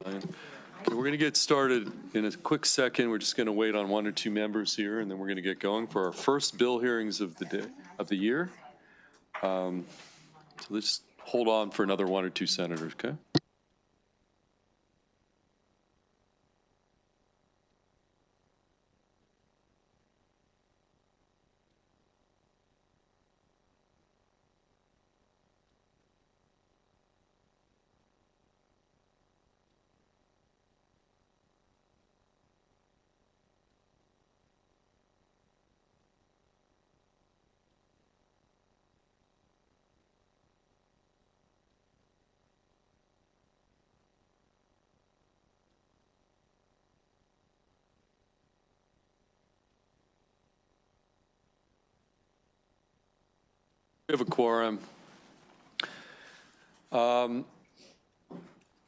Okay, we're going to get started in a quick second. We're just going to wait on one or two members here, and then we're going to get going for our first bill hearings of the day of the year. So let's hold on for another one or two senators, okay? We have a quorum.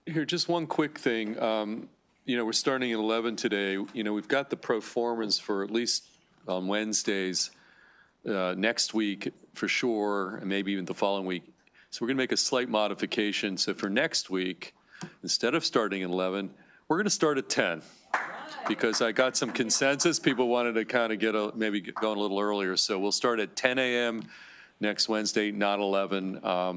Here, just one quick thing. We're starting at 11 today. We've got the pro formas for at least on Wednesdays next week for sure, and maybe even the following week. So we're going to make a slight modification. So for next week, instead of starting at 11, we're going to start at 10. Because I got some consensus. People wanted to kind of maybe get going a little earlier. So we'll start at 10 a.m. next Wednesday, not 11. I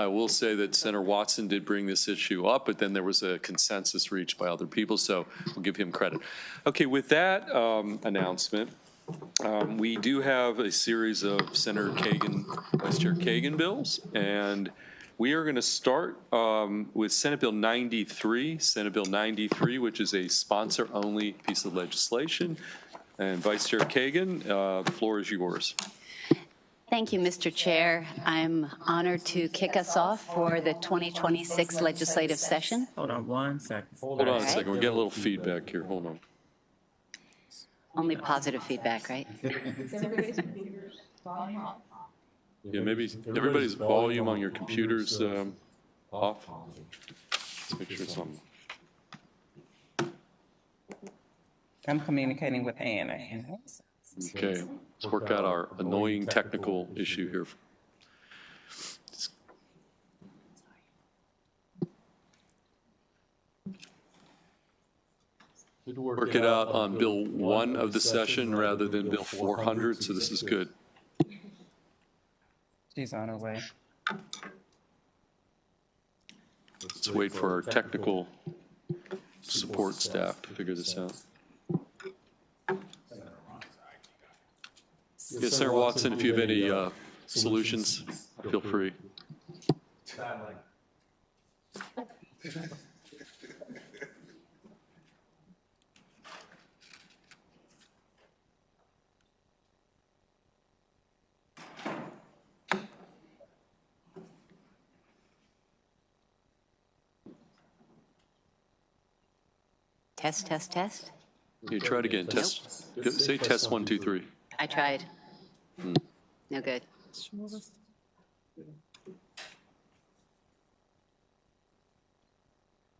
will say that Senator Watson did bring this issue up, but then there was a consensus reached by other people, so we'll give him credit. Okay, with that announcement, we do have a series of Senator Kagan, Vice Chair Kagan bills, and we are going to start with Senate Bill 93, Senate Bill 93, which is a sponsor-only piece of legislation. And Vice Chair Kagan, the floor is yours. Thank you, Mr. Chair. I'm honored to kick us off for the 2026 legislative session. Hold on one second. Hold on a second. We're getting a little feedback here. Hold on. Only positive feedback, right? Yeah, maybe everybody's volume on your computers off. Let's make sure it's on. I'm communicating with Anna. Okay, let's work out our annoying technical issue here. Work it out on Bill 1 of the session rather than Bill 400, so this is good. She's on her way. Let's wait for our technical support staff to figure this out. Yes, Senator Watson, if you have any solutions, feel free. Test, test, test. You try it again. Test. Nope. Say test 1, 2, 3. I tried. No good.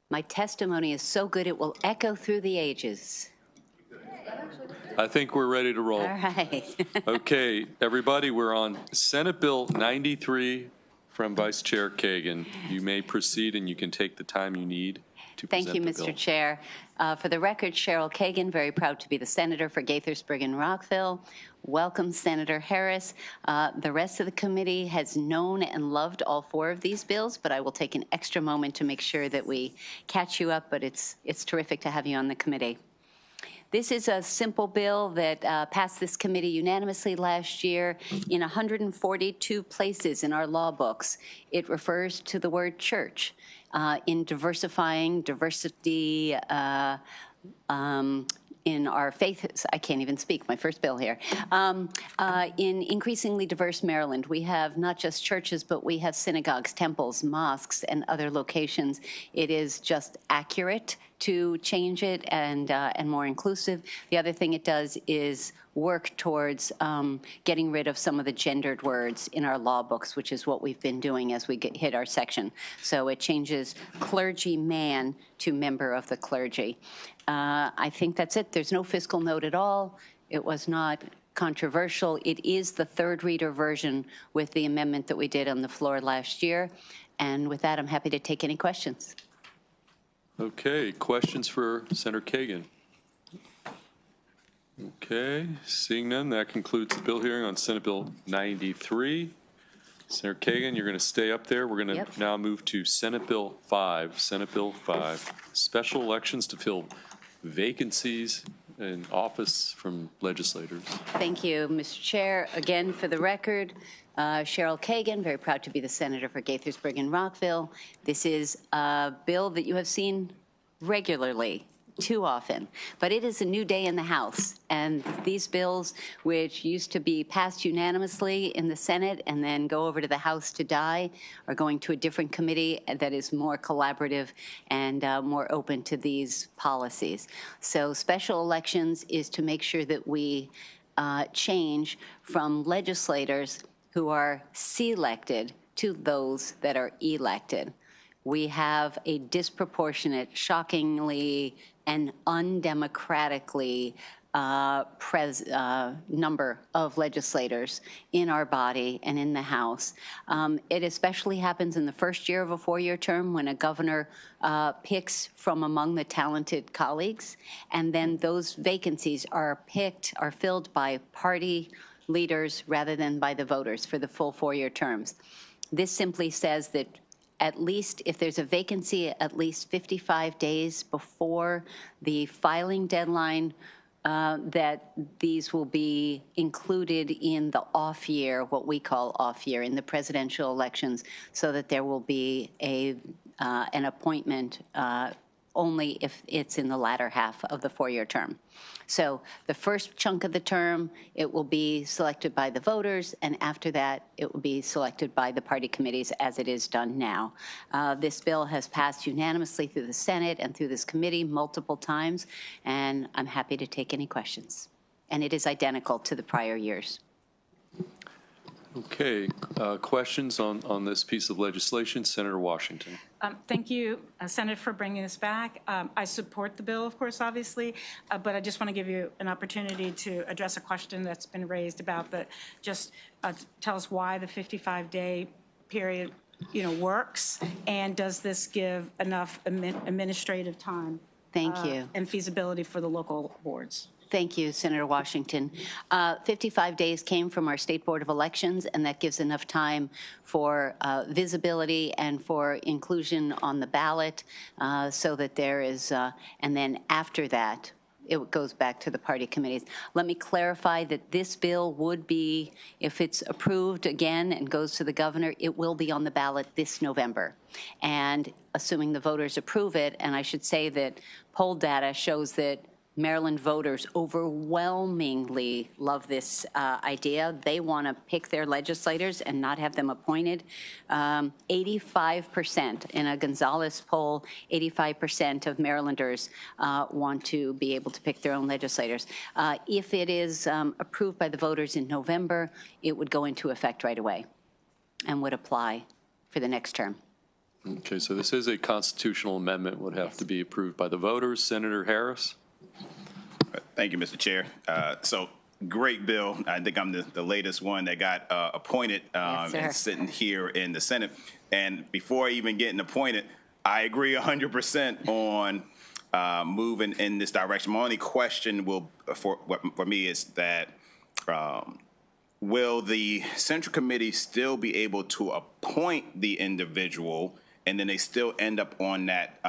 My testimony is so good it will echo through the ages. I think we're ready to roll. All right. Okay, everybody, we're on Senate Bill 93 from Vice Chair Kagan. You may proceed, and you can take the time you need to present Thank you, the Mr. bill. Chair. For the record, Cheryl Kagan, very proud to be the senator for Gaithersburg and Rockville. Welcome, Senator Harris. The rest of the committee has known and loved all 4 of these bills, but I will take an extra moment to make sure that we catch you up, but it's terrific to have you on the committee. This is a simple bill that passed this committee unanimously last year in 142 places in our law books. It refers to the word church in diversifying diversity in our faith, I can't even speak, my first bill here. In increasingly diverse Maryland, we have not just churches, but we have synagogues, temples, mosques, and other locations. It is just accurate to change it and more inclusive. The other thing it does is work towards getting rid of some of the gendered words in our law books, which is what we've been doing as we hit our section. So it changes clergyman to member of the clergy. I think that's it. There's no fiscal note at all. It was not controversial. It is the third reader version with the amendment that we did on the floor last year. And with that, I'm happy to take any questions. Okay, questions for Senator Kagan? Okay, seeing none, that concludes the bill hearing on Senate Bill 93. Senator Kagan, you're going to stay up there. We're going to Yep. now move to Senate Bill 5. Senate Bill 5, special elections to fill vacancies in office from legislators. Thank you, Mr. Chair. Again, for the record, Cheryl Kagan, very proud to be the senator for Gaithersburg and Rockville. This is a bill that you have seen regularly, too often, but it is a new day in the House, and these bills, which used to be passed unanimously in the Senate and then go over to the House to die, are going to a different committee that is more collaborative and more open to these policies. So special elections is to make sure that we change from legislators who are selected to those that are elected. We have a disproportionate, shockingly, and undemocratically number of legislators in our body and in the House. It especially happens in the first year of a four-year term when a governor picks from among the talented colleagues, and then those vacancies are filled by party leaders rather than by the voters for the full four-year terms. This simply says that at least if there's a vacancy, at least 55 days before the filing deadline, that these will be included in the off year, what we call off year, in the presidential elections, so that there will be an appointment only if it's in the latter half of the four-year term. So the first chunk of the term, it will be selected by the voters, and after that, it will be selected by the party committees as it is done now. This bill has passed unanimously through the Senate and through this committee multiple times, and I'm happy to take any questions. And it is identical to the prior years. Okay, questions on this piece of legislation? Senator Washington. Thank you, Senator, for bringing this back. I support the bill, of course, obviously, but I just want to give you an opportunity to address a question that's been raised about tell us why the 55-day period, works, and does this give enough administrative time? Thank you. And feasibility for the local boards? Thank you, Senator Washington. 55 days came from our State Board of Elections, and that gives enough time for visibility and for inclusion on the ballot so that there is, and then after that, it goes back to the party committees. Let me clarify that this bill would be, if it's approved again and goes to the governor, it will be on the ballot this November. And assuming the voters approve it, and I should say that poll data shows that Maryland voters overwhelmingly love this idea. They want to pick their legislators and not have them appointed. 85%, in a Gonzales poll, 85% of Marylanders want to be able to pick their own legislators. If it is approved by the voters in November, it would go into effect right away and would apply for the next term. Okay, so this is a constitutional amendment, would have to be approved by the voters. Senator Harris? Thank you, Mr. Chair. So great bill. I think I'm the latest one that got appointed and sitting here in the Senate. And before even getting appointed, I agree 100% on moving in this direction. My only question for me is that will the Central Committee still be able to appoint the individual, and then they still end up on that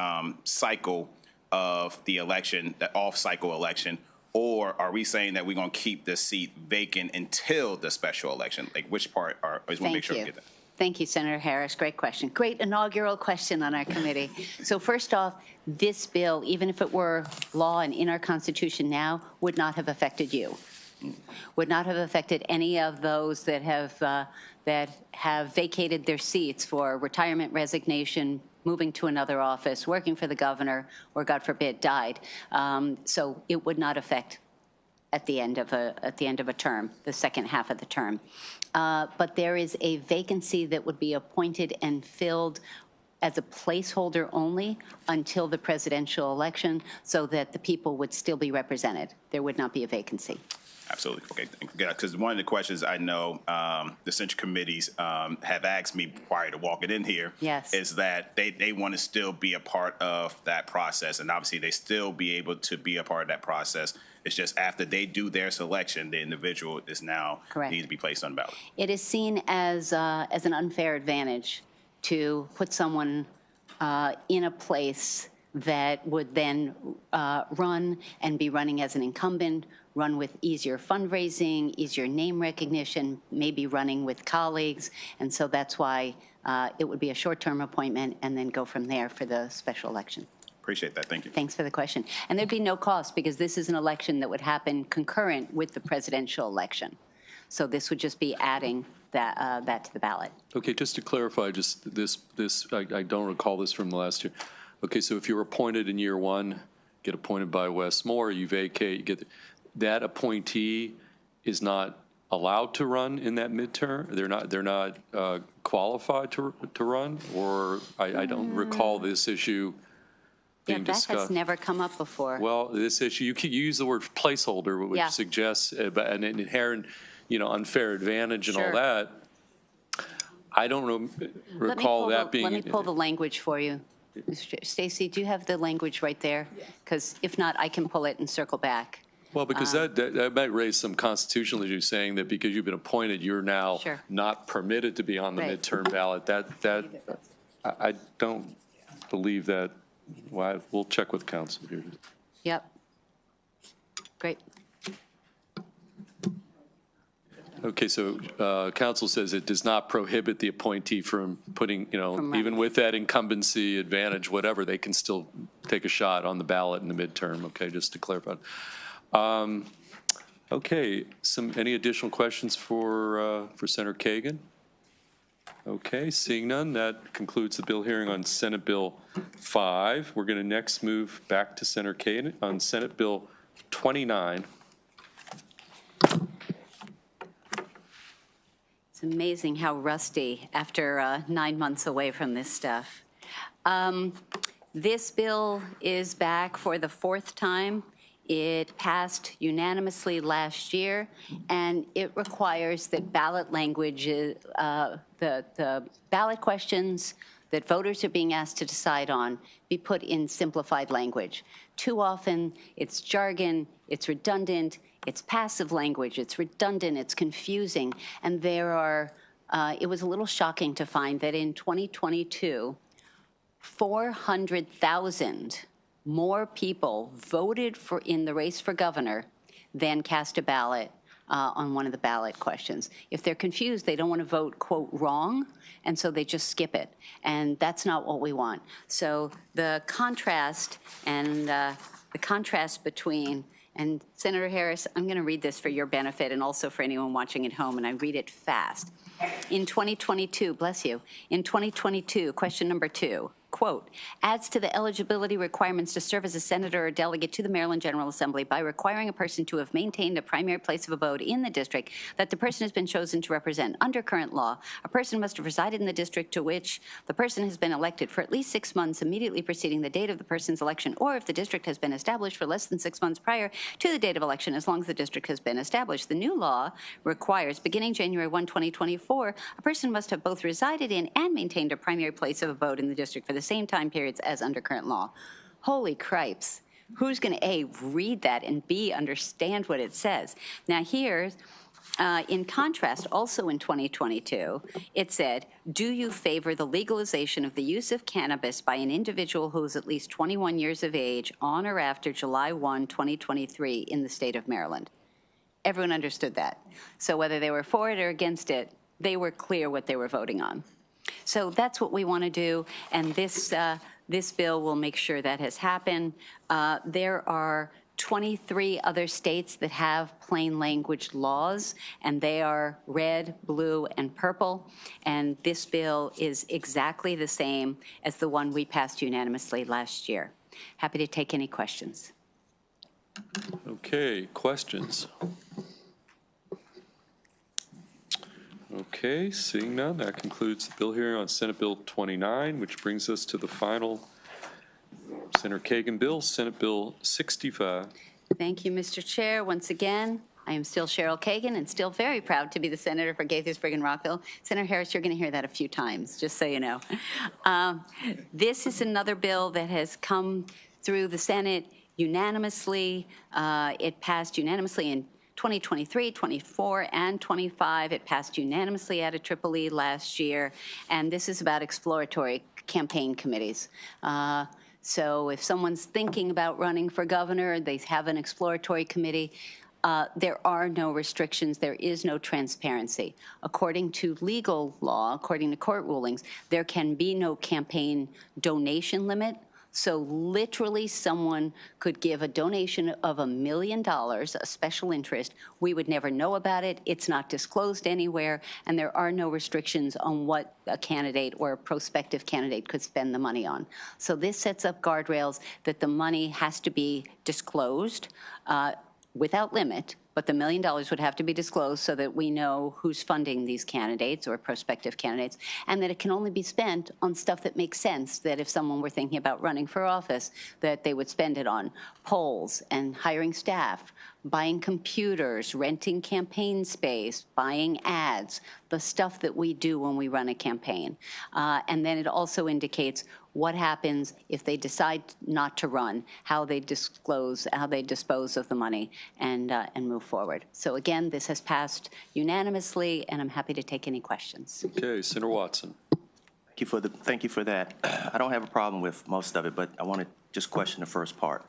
cycle of the election, that off-cycle election, or are we saying that we're going to keep the seat vacant until the special election? Like, which part I just want to make sure we get that. Thank you, Senator Harris. Great question. Great inaugural question on our committee. So first off, this bill, even if it were law and in our Constitution now, would not have affected you. Would not have affected any of those that have vacated their seats for retirement, resignation, moving to another office, working for the governor, or God forbid, died. So it would not affect at the end of a term, the second half of the term. But there is a vacancy that would be appointed and filled as a placeholder only until the presidential election, so that the people would still be represented. There would not be a vacancy. Absolutely. Okay. Because one of the questions I know the central committees have asked me prior to walking in here Yes. is that they want to still be a part of that process. And obviously, they still be able to be a part of that process. It's just after they do their selection, the individual is now Correct. needs to be placed on the ballot. It is seen as an unfair advantage to put someone in a place that would then run and be running as an incumbent, run with easier fundraising, easier name recognition, maybe running with colleagues. And so that's why it would be a short-term appointment and then go from there for the special election. Appreciate that. Thank you. Thanks for the question. And there'd be no cost because this is an election that would happen concurrent with the presidential election. So this would just be adding that to the ballot. Okay, just to clarify, just this, I don't recall this from the last year. Okay, so if you're appointed in year one, get appointed by Wes Moore, you vacate, you get, that appointee is not allowed to run in that midterm? They're not qualified to run? Or I don't recall this issue being That discussed. has never come up before. Well, this issue, you can use the word placeholder, which Yeah. suggests an inherent, unfair advantage and all Sure. that. I don't recall that being. Let me pull the language for you. Stacy, do you have the language right there? Because if not, I can pull it and circle back. Well, because that might raise some constitutional issues, saying that because you've been appointed, you're now Sure. not permitted to be on the Right. midterm ballot. I don't believe that. Well, we'll check with council here. Yep. Great. Okay, so council says it does not prohibit the appointee from putting, From even running. with that incumbency advantage, whatever, they can still take a shot on the ballot in the midterm. Okay, just to clarify. Okay, any additional questions for Senator Kagan? Okay, seeing none, that concludes the bill hearing on Senate Bill 5. We're going to next move back to Senator Kagan on Senate Bill 29. It's amazing how rusty after 9 months away from this stuff. This bill is back for the fourth time. It passed unanimously last year, and it requires that ballot language, the ballot questions that voters are being asked to decide on be put in simplified language. Too often, it's jargon, it's redundant, it's passive language, it's redundant, it's confusing, and there are, it was a little shocking to find that in 2022, 400,000 more people voted in the race for governor than cast a ballot on one of the ballot questions. If they're confused, they don't want to vote, quote, wrong, and so they just skip it. And that's not what we want. So the contrast between, and Senator Harris, I'm going to read this for your benefit and also for anyone watching at home, and I read it fast. In 2022, bless you, in 2022, question number 2, quote, adds to the eligibility requirements to serve as a senator or delegate to the Maryland General Assembly by requiring a person to have maintained a primary place of abode in the district that the person has been chosen to represent. Under current law, a person must have resided in the district to which the person has been elected for at least 6 months immediately preceding the date of the person's election, or if the district has been established for less than 6 months prior to the date of election, as long as the district has been established. The new law requires, beginning January 1, 2024, a person must have both resided in and maintained a primary place of abode in the district for the same time periods as under current law. Holy cripes. Who's going to, A, read that, and B, understand what it says? Now here, in contrast, also in 2022, it said, do you favor the legalization of the use of cannabis by an individual who is at least 21 years of age on or after July 1, 2023 in the state of Maryland? Everyone understood that. So whether they were for it or against it, they were clear what they were voting on. So that's what we want to do, and this bill will make sure that has happened. There are 23 other states that have plain language laws, and they are red, blue, and purple, and this bill is exactly the same as the one we passed unanimously last year. Happy to take any questions. Okay, questions? Okay, seeing none, that concludes the bill hearing on Senate Bill 29, which brings us to the final Senator Kagan bill, Senate Bill 65. Thank you, Mr. Chair. Once again, I am still Cheryl Kagan and still very proud to be the senator for Gaithersburg and Rockville. Senator Harris, you're going to hear that a few times, just so you know. This is another bill that has come through the Senate unanimously. It passed unanimously in 2023, 24, and 25. It passed unanimously out of EEE last year, and this is about exploratory campaign committees. So if someone's thinking about running for governor, they have an exploratory committee. There are no restrictions. There is no transparency. According to legal law, according to court rulings, there can be no campaign donation limit. So literally someone could give a donation of $1 million, a special interest. We would never know about it. It's not disclosed anywhere. And there are no restrictions on what a candidate or a prospective candidate could spend the money on. So this sets up guardrails that the money has to be disclosed without limit, but the $1 million would have to be disclosed so that we know who's funding these candidates or prospective candidates, and that it can only be spent on stuff that makes sense, that if someone were thinking about running for office, that they would spend it on polls and hiring staff, buying computers, renting campaign space, buying ads, the stuff that we do when we run a campaign. And then it also indicates what happens if they decide not to run, how they disclose, how they dispose of the money, and move forward. So again, this has passed unanimously, and I'm happy to take any questions. Okay, Senator Watson. Thank you for that. I don't have a problem with most of it, but I want to just question the first part.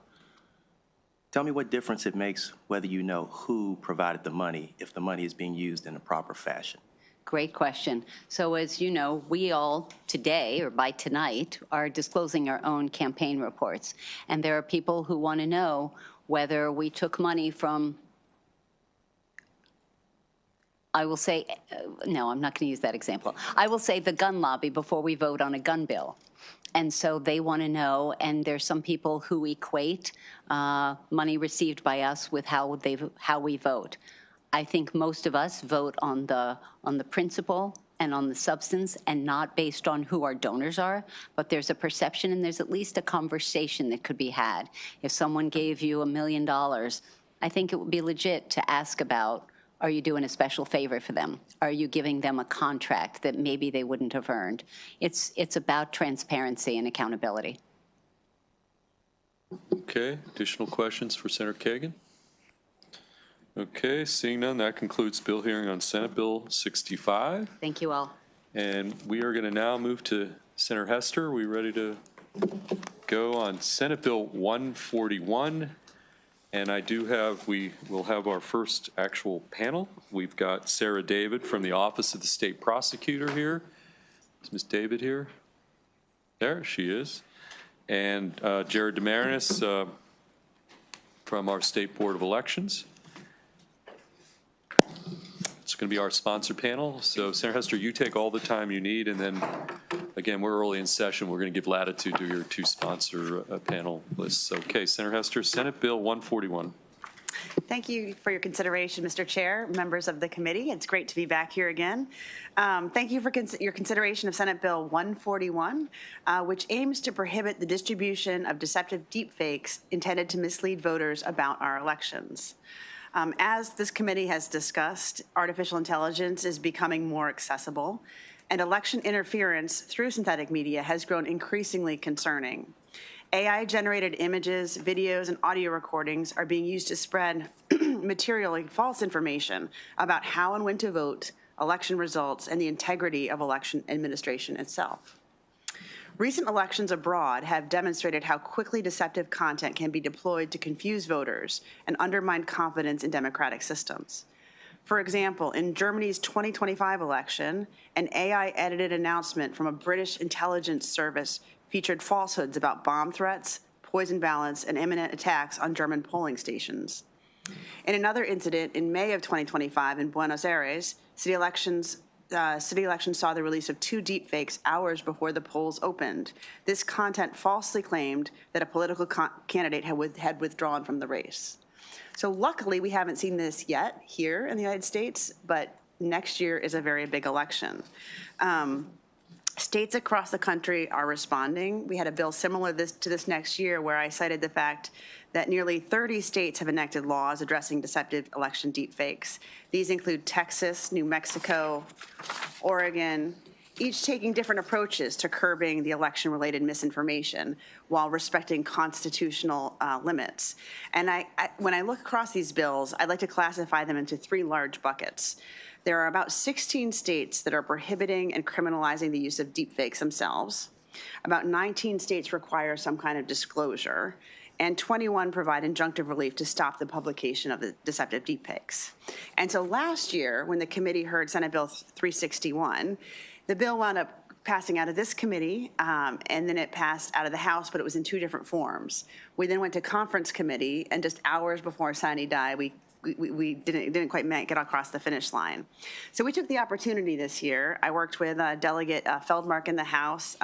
Tell me what difference it makes whether you know who provided the money if the money is being used in a proper fashion. Great question. So as you know, we all today, or by tonight, are disclosing our own campaign reports. And there are people who want to know whether we took money from, I will say, no, I'm not going to use that example. I will say the gun lobby before we vote on a gun bill. And so they want to know, and there's some people who equate money received by us with how we vote. I think most of us vote on the principle and on the substance and not based on who our donors are, but there's a perception and there's at least a conversation that could be had. If someone gave you $1 million, I think it would be legit to ask about, are you doing a special favor for them? Are you giving them a contract that maybe they wouldn't have earned? It's about transparency and accountability. Okay, additional questions for Senator Kagan? Okay, seeing none, that concludes bill hearing on Senate Bill 65. Thank you all. And we are going to now move to Senator Hester. Are we ready to go on Senate Bill 141? And we will have our first actual panel. We've got Sarah David from the Office of the State Prosecutor here. Is Ms. David here? There she is. And Jared Demarinis from our State Board of Elections. It's going to be our sponsor panel. So, Senator Hester, you take all the time you need, and then, again, we're early in session. We're going to give latitude to your two sponsor panelists. Okay, Senator Hester, Senate Bill 141. Thank you for your consideration, Mr. Chair, members of the committee. It's great to be back here again. Thank you for your consideration of Senate Bill 141, which aims to prohibit the distribution of deceptive deepfakes intended to mislead voters about our elections. As this committee has discussed, artificial intelligence is becoming more accessible, and election interference through synthetic media has grown increasingly concerning. AI-generated images, videos, and audio recordings are being used to spread materially false information about how and when to vote, election results, and the integrity of election administration itself. Recent elections abroad have demonstrated how quickly deceptive content can be deployed to confuse voters and undermine confidence in democratic systems. For example, in Germany's 2025 election, an AI-edited announcement from a British intelligence service featured falsehoods about bomb threats, poison ballots, and imminent attacks on German polling stations. In another incident in May of 2025 in Buenos Aires, city elections saw the release of 2 deepfakes hours before the polls opened. This content falsely claimed that a political candidate had withdrawn from the race. So luckily, we haven't seen this yet here in the United States, but next year is a very big election. States across the country are responding. We had a bill similar to this next year where I cited the fact that nearly 30 states have enacted laws addressing deceptive election deepfakes. These include Texas, New Mexico, Oregon, each taking different approaches to curbing the election-related misinformation while respecting constitutional limits. And when I look across these bills, I'd like to classify them into three large buckets. There are about 16 states that are prohibiting and criminalizing the use of deepfakes themselves. About 19 states require some kind of disclosure, and 21 provide injunctive relief to stop the publication of the deceptive deepfakes. And so last year, when the committee heard Senate Bill 361, the bill wound up passing out of this committee, and then it passed out of the House, but it was in two different forms. We then went to conference committee, and just hours before sine die, we didn't quite get across the finish line. So we took the opportunity this year. I worked with Delegate Feldmark in the House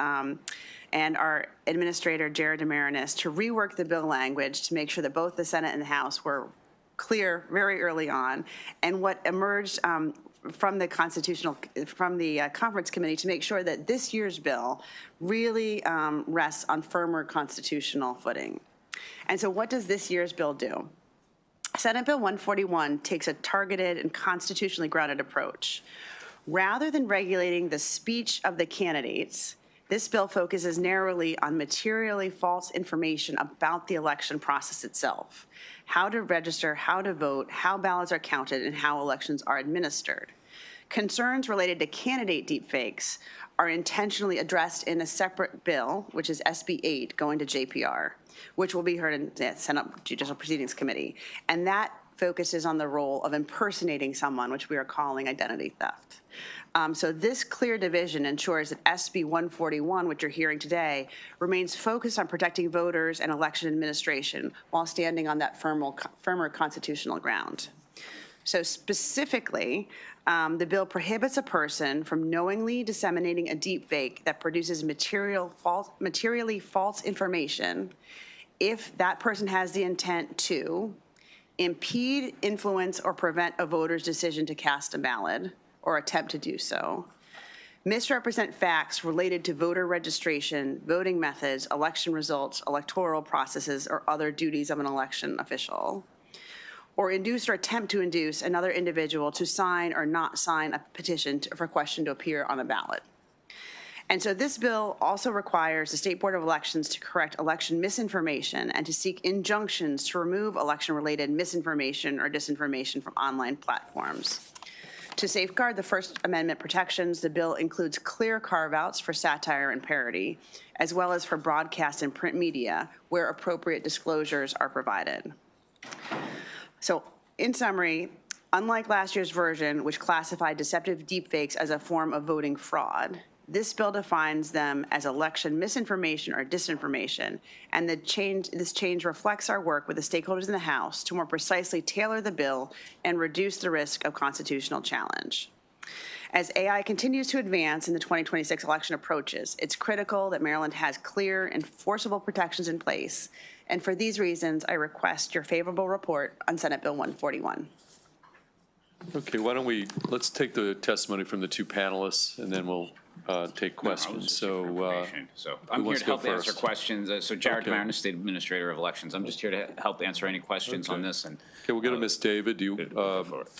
and our Administrator, Jared Demarinis, to rework the bill language to make sure that both the Senate and the House were clear very early on. And what emerged from the conference committee to make sure that this year's bill really rests on firmer constitutional footing. And so what does this year's bill do? Senate Bill 141 takes a targeted and constitutionally grounded approach. Rather than regulating the speech of the candidates, this bill focuses narrowly on materially false information about the election process itself, how to register, how to vote, how ballots are counted, and how elections are administered. Concerns related to candidate deepfakes are intentionally addressed in a separate bill, which is SB 8, going to JPR, which will be heard in the Senate Judicial Proceedings Committee. And that focuses on the role of impersonating someone, which we are calling identity theft. So this clear division ensures that SB 141, which you're hearing today, remains focused on protecting voters and election administration while standing on that firmer constitutional ground. So specifically, the bill prohibits a person from knowingly disseminating a deepfake that produces materially false information if that person has the intent to impede, influence, or prevent a voter's decision to cast a ballot or attempt to do so, misrepresent facts related to voter registration, voting methods, election results, electoral processes, or other duties of an election official, or induce or attempt to induce another individual to sign or not sign a petition for a question to appear on a ballot. And so this bill also requires the State Board of Elections to correct election misinformation and to seek injunctions to remove election-related misinformation or disinformation from online platforms. To safeguard the First Amendment protections, the bill includes clear carve-outs for satire and parody, as well as for broadcast and print media, where appropriate disclosures are provided. So, in summary, unlike last year's version, which classified deceptive deepfakes as a form of voting fraud, this bill defines them as election misinformation or disinformation, and this change reflects our work with the stakeholders in the House to more precisely tailor the bill and reduce the risk of constitutional challenge. As AI continues to advance and the 2026 election approaches, it's critical that Maryland has clear, enforceable protections in place, and for these reasons, I request your favorable report on Senate Bill 141. Okay, let's take the testimony from the two panelists, and then we'll take questions. So I'm here wants to to go help answer first? questions. So Jared Okay. Demarinis, State Administrator of Elections. I'm just here to help answer any questions on this. And Okay, we'll go to Ms. David. Do you,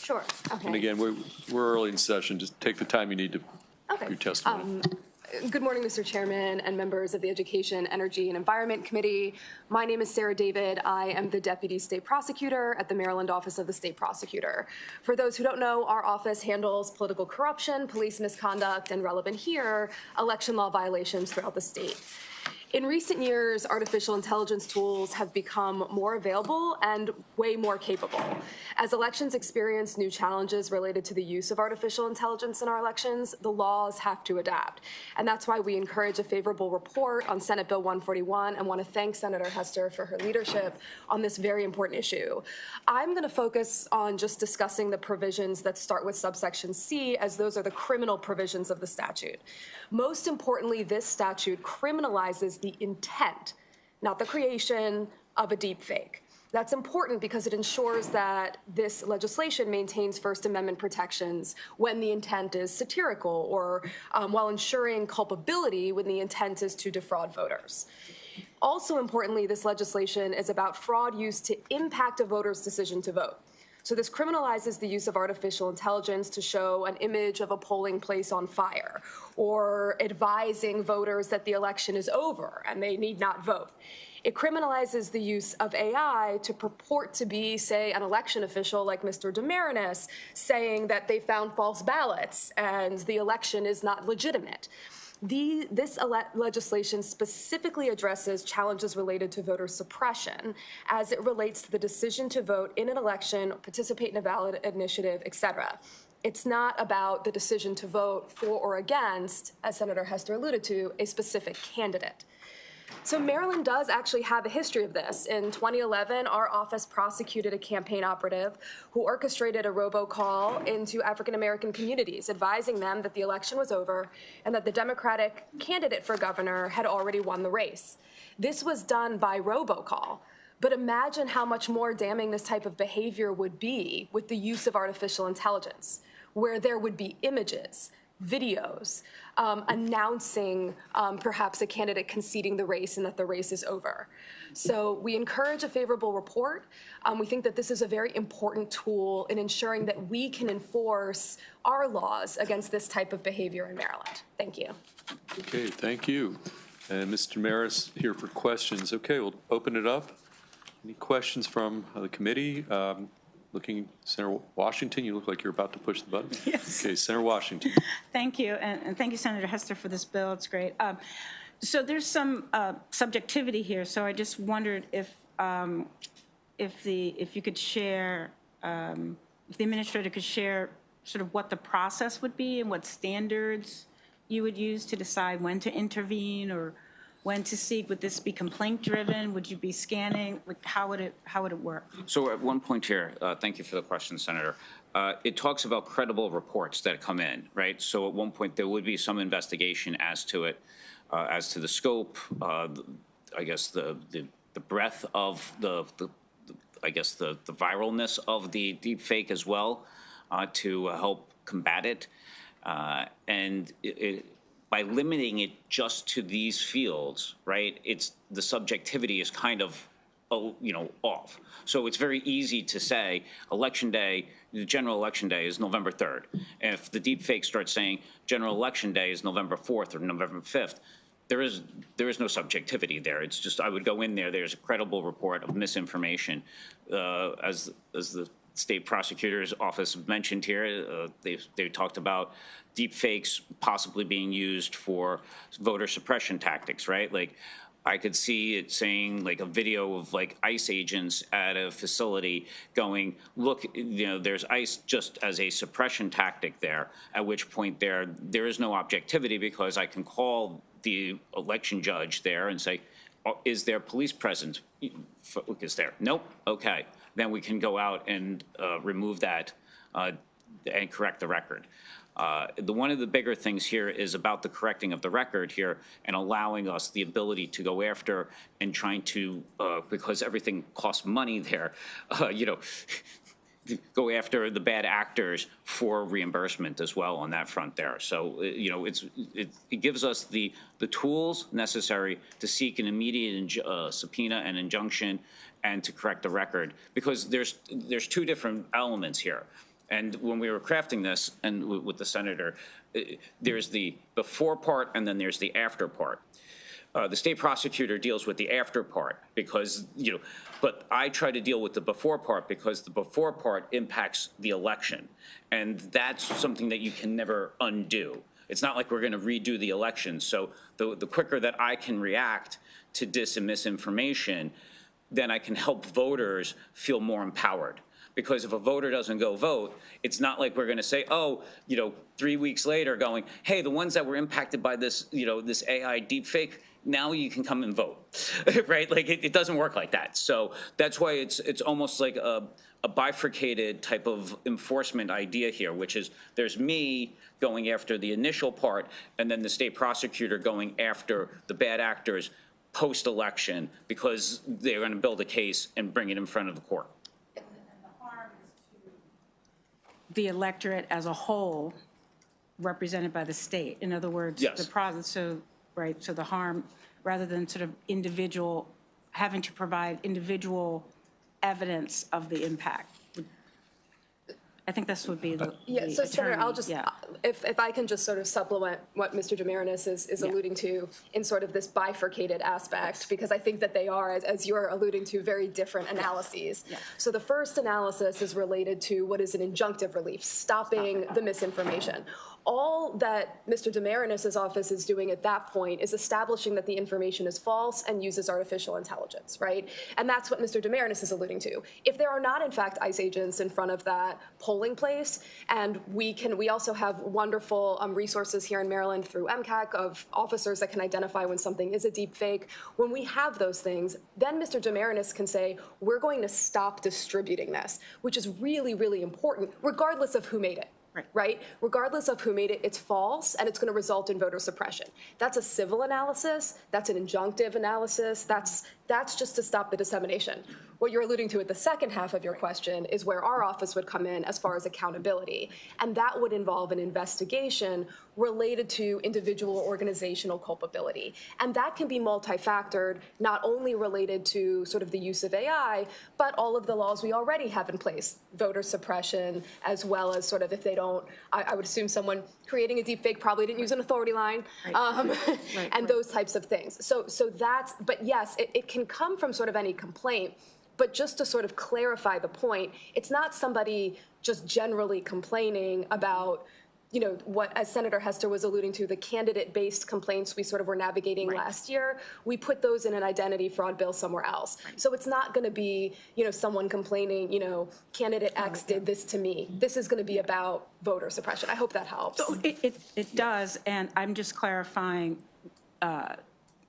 Sure. Okay. and again, we're early in session. Just take the time you need to Okay. your testimony. Good morning, Mr. Chairman and members of the Education, Energy, and Environment Committee. My name is Sarah David. I am the Deputy State Prosecutor at the Maryland Office of the State Prosecutor. For those who don't know, our office handles political corruption, police misconduct, and relevant here, election law violations throughout the state. In recent years, artificial intelligence tools have become more available and way more capable. As elections experience new challenges related to the use of artificial intelligence in our elections, the laws have to adapt. And that's why we encourage a favorable report on Senate Bill 141 and want to thank Senator Hester for her leadership on this very important issue. I'm going to focus on just discussing the provisions that start with subsection C, as those are the criminal provisions of the statute. Most importantly, this statute criminalizes the intent, not the creation, of a deepfake. That's important because it ensures that this legislation maintains First Amendment protections when the intent is satirical or while ensuring culpability when the intent is to defraud voters. Also importantly, this legislation is about fraud used to impact a voter's decision to vote. So this criminalizes the use of artificial intelligence to show an image of a polling place on fire or advising voters that the election is over and they need not vote. It criminalizes the use of AI to purport to be, say, an election official like Mr. DeMarinis saying that they found false ballots and the election is not legitimate. This legislation specifically addresses challenges related to voter suppression as it relates to the decision to vote in an election, participate in a ballot initiative, et cetera. It's not about the decision to vote for or against, as Senator Hester alluded to, a specific candidate. So Maryland does actually have a history of this. In 2011, our office prosecuted a campaign operative who orchestrated a robocall into African-American communities, advising them that the election was over and that the Democratic candidate for governor had already won the race. This was done by robocall. But imagine how much more damning this type of behavior would be with the use of artificial intelligence, where there would be images, videos, announcing perhaps a candidate conceding the race and that the race is over. So we encourage a favorable report. We think that this is a very important tool in ensuring that we can enforce our laws against this type of behavior in Maryland. Thank you. Okay, thank you. And Mr. Maris here for questions. Okay, we'll open it up. Any questions from the committee? Looking, Senator Washington, you look like you're about to push the button. Yes. Okay, Senator Washington. Thank you, and thank you, Senator Hester, for this bill. It's great. So there's some subjectivity here. So I just wondered if you could share, if the administrator could share sort of what the process would be and what standards you would use to decide when to intervene or when to seek. Would this be complaint driven? Would you be scanning? How would it work? So at one point here, thank you for the question, Senator. It talks about credible reports that come in, right? So at one point there would be some investigation as to it, as to the scope, I guess the breadth of the viralness of the deepfake as well, to help combat it, and by limiting it just to these fields, right, it's the subjectivity is kind of, off. So it's very easy to say election day, the general election day is November 3rd. And if the deep fake starts saying general election day is November 4th or November 5th, there is no subjectivity there. It's just, I would go in there, there's a credible report of misinformation. As the state prosecutor's office mentioned here, they talked about deep fakes possibly being used for voter suppression tactics, right? Like, I could see it saying like a video of like ICE agents at a facility going, look, there's ICE just as a suppression tactic there, at which point there is no objectivity because I can call the election judge there and say, is there police presence? Is there? Nope. Okay. Then we can go out and remove that and correct the record. One of the bigger things here is about the correcting of the record here and allowing us the ability to go after and trying to, because everything costs money there, go after the bad actors for reimbursement as well on that front there. So, it gives us the tools necessary to seek an immediate subpoena and injunction and to correct the record, because there's two different elements here. And when we were crafting this, and with the senator, there's the before part and then there's the after part. The state prosecutor deals with the after part because, but I try to deal with the before part because the before part impacts the election. And that's something that you can never undo. It's not like we're going to redo the election. So the quicker that I can react to dis and misinformation, then I can help voters feel more empowered. Because if a voter doesn't go vote, it's not like we're going to say, 3 weeks later going, hey, the ones that were impacted by this, this AI deepfake, now you can come and vote, right? Like it doesn't work like that. So that's why it's almost like a bifurcated type of enforcement idea here, which is there's me going after the initial part and then the state prosecutor going after the bad actors post-election because they're going to build a case and bring it in front of the court. The electorate as a whole represented by the state. In other words, Yes. the process, so the harm, rather than sort of individual, having to provide individual evidence of the impact. I think this would be the Yeah, so Senator, attorney, I'll just, yeah. if I can just sort of supplement what Mr. Damaris is alluding to in sort of this bifurcated aspect, because I think that they are, as you're alluding to, very different analyses. So the first analysis is related to what is an injunctive relief, stopping the misinformation. All that Mr. Damaris' office is doing at that point is establishing that the information is false and uses artificial intelligence, right? And that's what Mr. Damaris is alluding to. If there are not, in fact, ICE agents in front of that polling place, and we also have wonderful resources here in Maryland through MCAC of officers that can identify when something is a deep fake. When we have those things, then Mr. Damaris can say, we're going to stop distributing this, which is really, really important, regardless of who made it. Right? Regardless of who made it, it's false, and it's going to result in voter suppression. That's a civil analysis. That's an injunctive analysis. That's just to stop the dissemination. What you're alluding to at the second half of your question is where our office would come in as far as accountability, and that would involve an investigation related to individual organizational culpability. And that can be multi-factored, not only related to sort of the use of AI, but all of the laws we already have in place, voter suppression, as well as sort of if they don't, I would assume someone creating a deepfake probably didn't use an authority line, and those types of things. So that's, but yes, it can come from sort of any complaint. But just to sort of clarify the point, it's not somebody just generally complaining about, you know, what, as Senator Hester was alluding to, the candidate-based complaints we sort of were navigating last year. We put those in an identity fraud bill somewhere else. So it's not going to be, you know, someone complaining, you know, candidate X did this to me. This is going to be about voter suppression. I hope that helps. So it does, and I'm just clarifying.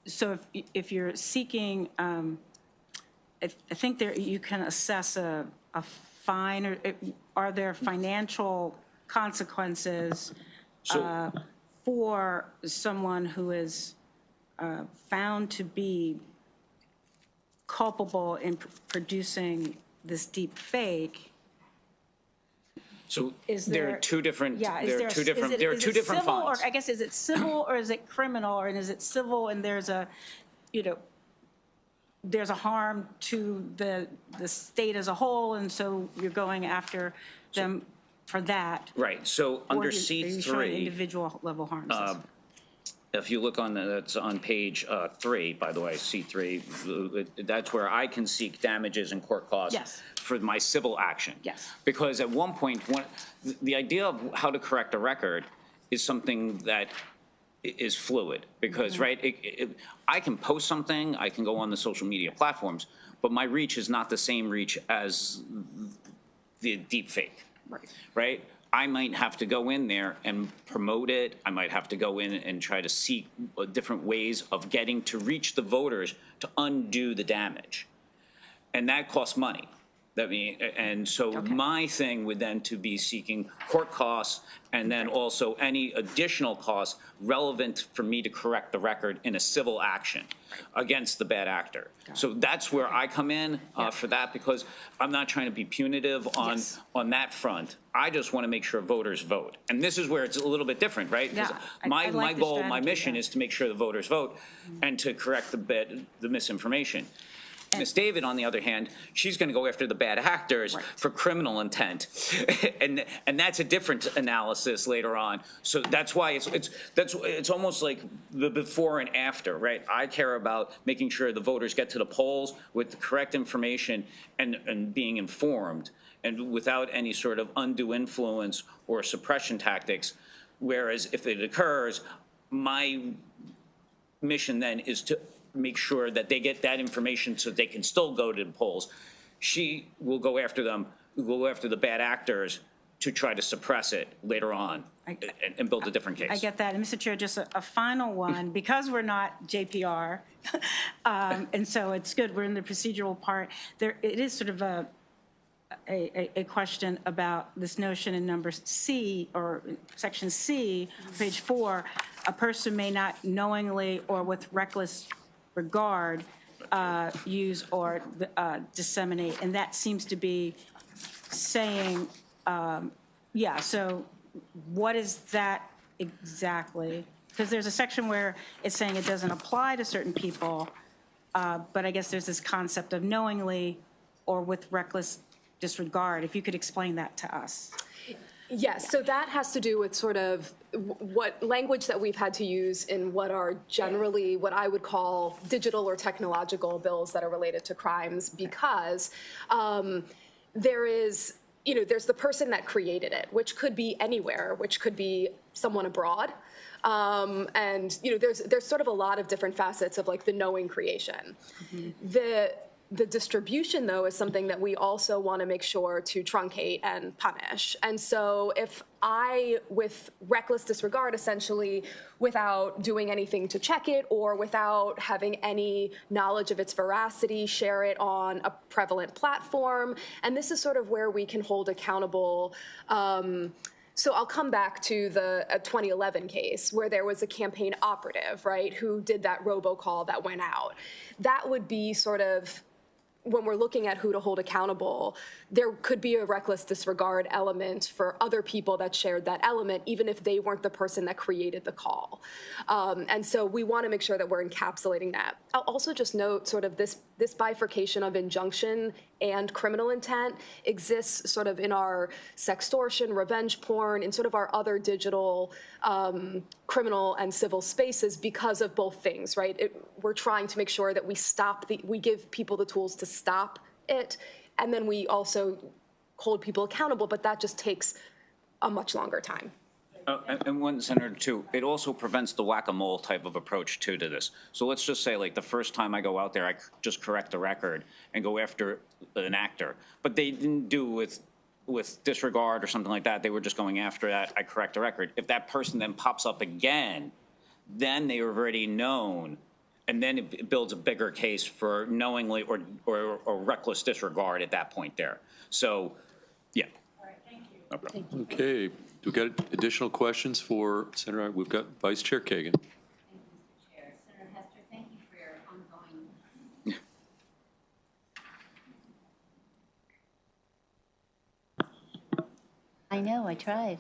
So if you're seeking, I think you can assess a fine, or are there financial consequences for someone who is found to be culpable in producing this deep fake? So Is there are two different, there are two different fines. Or I guess, is it civil or is it criminal, or is it civil and there's a, you know, there's a harm to the state as a whole, and so you're going after them for that? Right, so under Are you showing C3, individual level harms? if you look on, that's on page 3, by the way, C3, that's where I can seek damages and court costs Yes. for my civil action. Yes. Because at one point, the idea of how to correct a record is something that is fluid, because, right, I can post something, I can go on the social media platforms, but my reach is not the same reach as the deep fake, right? I might have to go in there and promote it. I might have to go in and try to seek different ways of getting to reach the voters to undo the damage. And that costs money. And so my thing would then to be seeking court costs and then also any additional costs relevant for me to correct the record in a civil action against the bad actor. So that's where I come in for that, because I'm not trying to be punitive on that front. I just want to make sure voters vote. And this is where it's a little bit different, right? Yeah, My goal, my mission is to make sure the voters vote and to correct the misinformation. Ms. David, on the other hand, she's going to go after the bad actors for criminal intent, and that's a different analysis later on. So that's why it's almost like the before and after, right? I care about making sure the voters get to the polls with the correct information and being informed, and without any sort of undue influence or suppression tactics. Whereas if it occurs, my mission then is to make sure that they get that information so they can still go to the polls. She will go after them, go after the bad actors to try to suppress it later on and build a different case. I get that. And Mr. Chair, just a final one, because we're not JPR, and so it's good, we're in the procedural part, it is sort of a question about this notion in number C, or section C, page 4, a person may not knowingly or with reckless disregard, use, or disseminate. And that seems to be saying, yeah, so what is that exactly? Because there's a section where it's saying it doesn't apply to certain people, but I guess there's this concept of knowingly or with reckless disregard. If you could explain that to us. Yes, so that has to do with sort of what language that we've had to use in what are generally what I would call digital or technological bills that are related to crimes, because there is, there's the person that created it, which could be anywhere, which could be someone abroad. And there's sort of a lot of different facets of like the knowing creation. Mm-hmm. The distribution, though, is something that we also want to make sure to truncate and punish. And so if I, with reckless disregard, essentially, without doing anything to check it or without having any knowledge of its veracity, share it on a prevalent platform, and this is sort of where we can hold accountable. So I'll come back to the 2011 case where there was a campaign operative, right, who did that robocall that went out. That would be sort of, when we're looking at who to hold accountable, there could be a reckless disregard element for other people that shared that element, even if they weren't the person that created the call. And so we want to make sure that we're encapsulating that. I'll also just note sort of this bifurcation of injunction and criminal intent exists sort of in our sextortion, revenge porn, and sort of our other digital criminal and civil spaces because of both things, right? We're trying to make sure that we give people the tools to stop it, and then we also hold people accountable, but that just takes a much longer time. And one, Senator, too, it also prevents the whack-a-mole type of approach, too, to this. So let's just say, like, the first time I go out there, I just correct the record and go after an actor. But they didn't do with disregard or something like that. They were just going after that. I correct the record. If that person then pops up again, then they are already known, and then it builds a bigger case for knowingly or reckless disregard at that point there. So, yeah. All right, thank you. No problem. Okay, do we got additional questions for Senator? We've got Vice Chair Kagan. Thank you, Mr. Chair. Senator Hester, thank you for your ongoing. I know, I tried.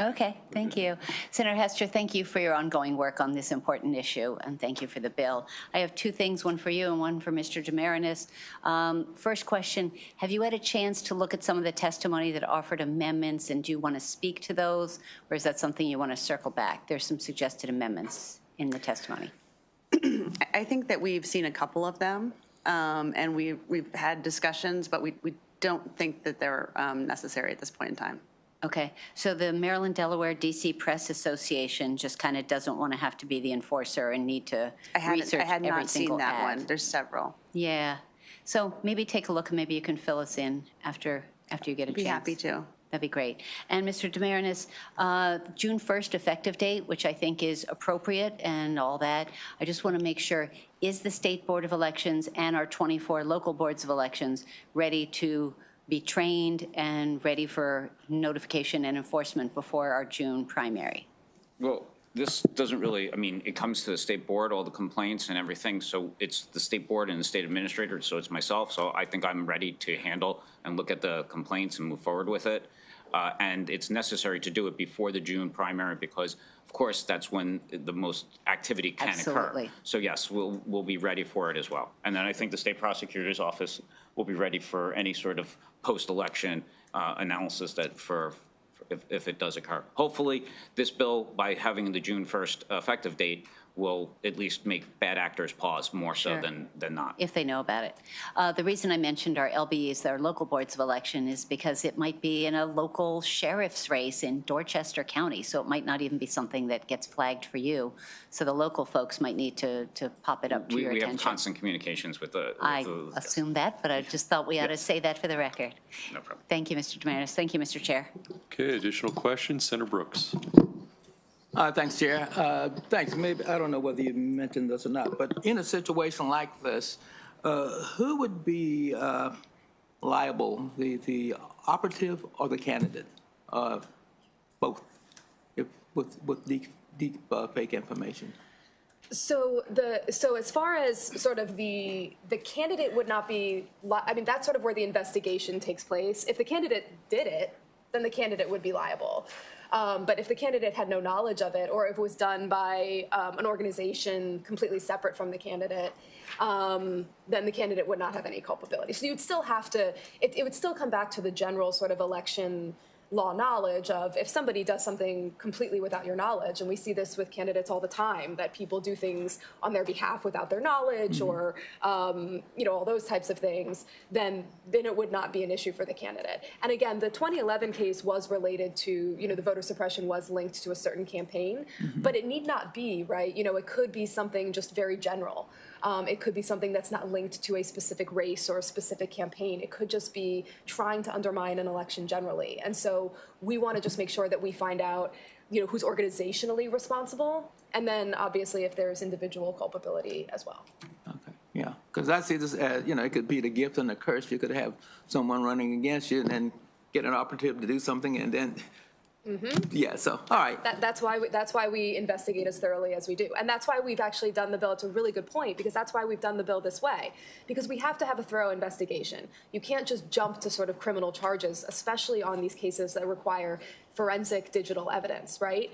Okay, thank you. Senator Hester, thank you for your ongoing work on this important issue, and thank you for the bill. I have two things, one for you and one for Mr. Demarinis. First question, have you had a chance to look at some of the testimony that offered amendments, and do you want to speak to those, or is that something you want to circle back? There's some suggested amendments in the testimony. I think that we've seen a couple of them, and we've had discussions, but we don't think that they're necessary at this point in time. Okay, so the Maryland-Delaware DC Press Association just kind of doesn't want to have to be the enforcer and need to research I had every not single seen that ad. one. There's several. Yeah, so maybe take a look and maybe you can fill us in after you get a chance. Be happy to. That'd be great. And Mr. Demarinis, June 1st effective date, which I think is appropriate and all that, I just want to make sure, is the State Board of Elections and our 24 local boards of elections ready to be trained and ready for notification and enforcement before our June primary? Well, this doesn't really, I mean, it comes to the state board, all the complaints and everything, so it's the state board and the state administrator, so it's myself, so I think I'm ready to handle and look at the complaints and move forward with it. And it's necessary to do it before the June primary because, of course, that's when the most activity can Absolutely. occur. So yes, we'll be ready for it as well. And then I think the state prosecutor's office will be ready for any sort of post-election analysis that if it does occur. Hopefully, this bill, by having the June 1st effective date, will at least make bad actors pause more so Sure. than not. If they know about it. The reason I mentioned our LBEs, our local boards of election, is because it might be in a local sheriff's race in Dorchester County, so it might not even be something that gets flagged for you. So the local folks might need to pop it up to your We attention. have constant communications with the. I assumed that, but I just thought we ought to say that for the record. No problem. Thank you, Mr. Demarinis. Thank you, Mr. Chair. Okay, additional questions? Senator Brooks. Thanks, Chair. Thanks. Maybe, I don't know whether you mentioned this or not, but in a situation like this, who would be liable, the operative or the candidate? Both, with deep fake information. So as far as sort of the candidate would not be, I mean, that's sort of where the investigation takes place. If the candidate did it, then the candidate would be liable. But if the candidate had no knowledge of it, or if it was done by an organization completely separate from the candidate, then the candidate would not have any culpability. So you'd still have to, it would still come back to the general sort of election law knowledge of if somebody does something completely without your knowledge, and we see this with candidates all the time, that people do things on their behalf without their knowledge or, you know, all those types of things, then it would not be an issue for the candidate. And again, the 2011 case was related to, you know, the voter suppression was linked to a certain campaign, but it need not be, right? You know, it could be something just very general. It could be something that's not linked to a specific race or a specific campaign. It could just be trying to undermine an election generally. And so we want to just make sure that we find out, you know, who's organizationally responsible, and then obviously if there's individual culpability as well. Okay, yeah, because I see this as, you know, it could be the gift and the curse. You could have someone running against you and then get an opportunity to do something, and then yeah, so, all right. That's why we investigate as thoroughly as we do. And that's why we've actually done the bill. It's a really good point, because that's why we've done the bill this way. Because we have to have a thorough investigation. You can't just jump to sort of criminal charges, especially on these cases that require forensic digital evidence, right?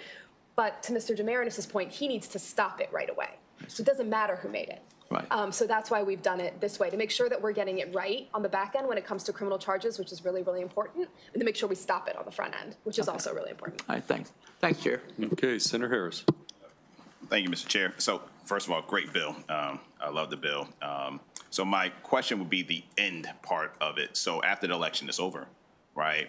But to Mr. Damaris's point, he needs to stop it right away. So it doesn't matter who made it. Right. So that's why we've done it this way, to make sure that we're getting it right on the back end when it comes to criminal charges, which is really, really important, and to make sure we stop it on the front end, which is also really important. All right, thanks. Thanks, Chair. Okay, Senator Harris. Thank you, Mr. Chair. So first of all, great bill. I love the bill. So my question would be the end part of it. So after the election is over, right,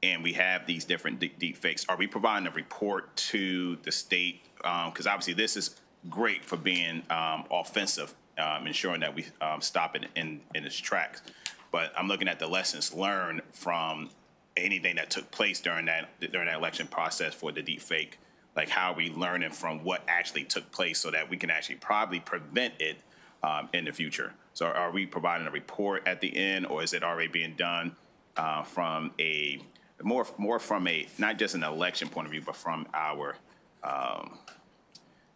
and we have these different deep fakes, are we providing a report to the state? Because obviously this is great for being offensive, ensuring that we stop it in its tracks. But I'm looking at the lessons learned from anything that took place during that election process for the deep fake. Like, how are we learning from what actually took place so that we can actually probably prevent it in the future? So are we providing a report at the end, or is it already being done from a more from a, not just an election point of view, but from our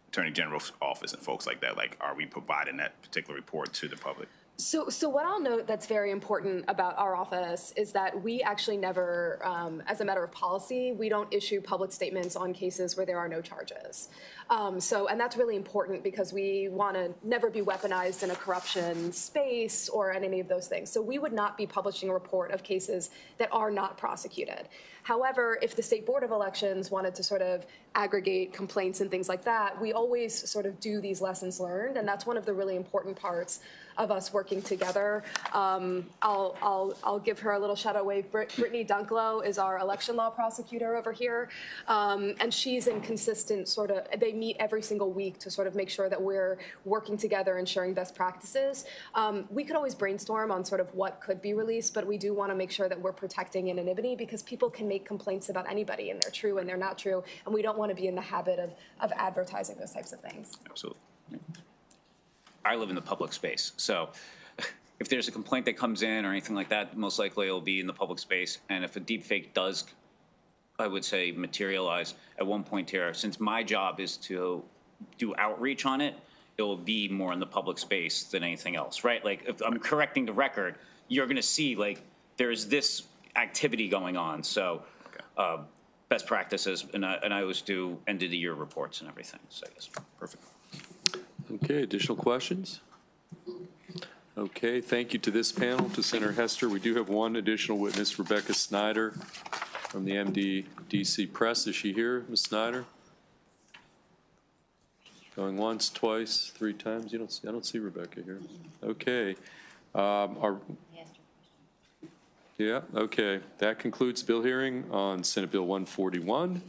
Attorney General's office and folks like that? Like, are we providing that particular report to the public? So what I'll note that's very important about our office is that we actually never, as a matter of policy, we don't issue public statements on cases where there are no charges. And that's really important, because we want to never be weaponized in a corruption space or in any of those things. So we would not be publishing a report of cases that are not prosecuted. However, if the State Board of Elections wanted to sort of aggregate complaints and things like that, we always sort of do these lessons learned, and that's one of the really important parts of us working together. I'll give her a little shout out wave. Brittany Dunklow is our election law prosecutor over here, and she's in consistent sort of, they meet every single week to sort of make sure that we're working together and sharing best practices. We could always brainstorm on sort of what could be released, but we do want to make sure that we're protecting anonymity, because people can make complaints about anybody, and they're true and they're not true, and we don't want to be in the habit of advertising those types of things. Absolutely. I live in the public space, so if there's a complaint that comes in or anything like that, most likely it'll be in the public space. And if a deep fake does, I would say, materialize at one point here, since my job is to do outreach on it, it will be more in the public space than anything else, right? Like, if I'm correcting the record, you're going to see, like, there's this activity going on. So best practices, and I always do end of the year reports and everything. So yes, perfect. Okay, additional questions? Okay, thank you to this panel, to Senator Hester. We do have one additional witness, Rebecca Snyder from the MD-DC Press. Is she here, Ms. Snyder? Going once, twice, three times? I don't see Rebecca here. Okay. Yeah, okay. That concludes bill hearing on Senate Bill 141.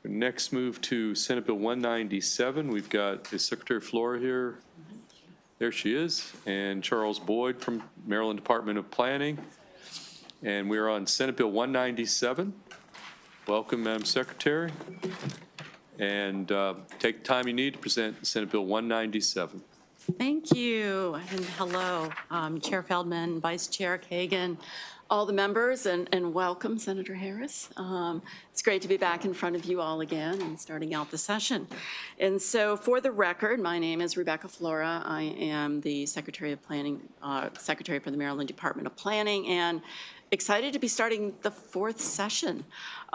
Next, move to Senate Bill 197. We've got, is Secretary Flora here? There she is. And Charles Boyd from Maryland Department of Planning. And we're on Senate Bill 197. Welcome, Madam Secretary. And take the time you need to present Senate Bill 197. Thank you, and hello, Chair Feldman, Vice Chair Kagan, all the members, and welcome, Senator Harris. It's great to be back in front of you all again and starting out the session. And so for the record, my name is Rebecca Flora. I am the Secretary of Planning, Secretary for the Maryland Department of Planning, and excited to be starting the 4th session.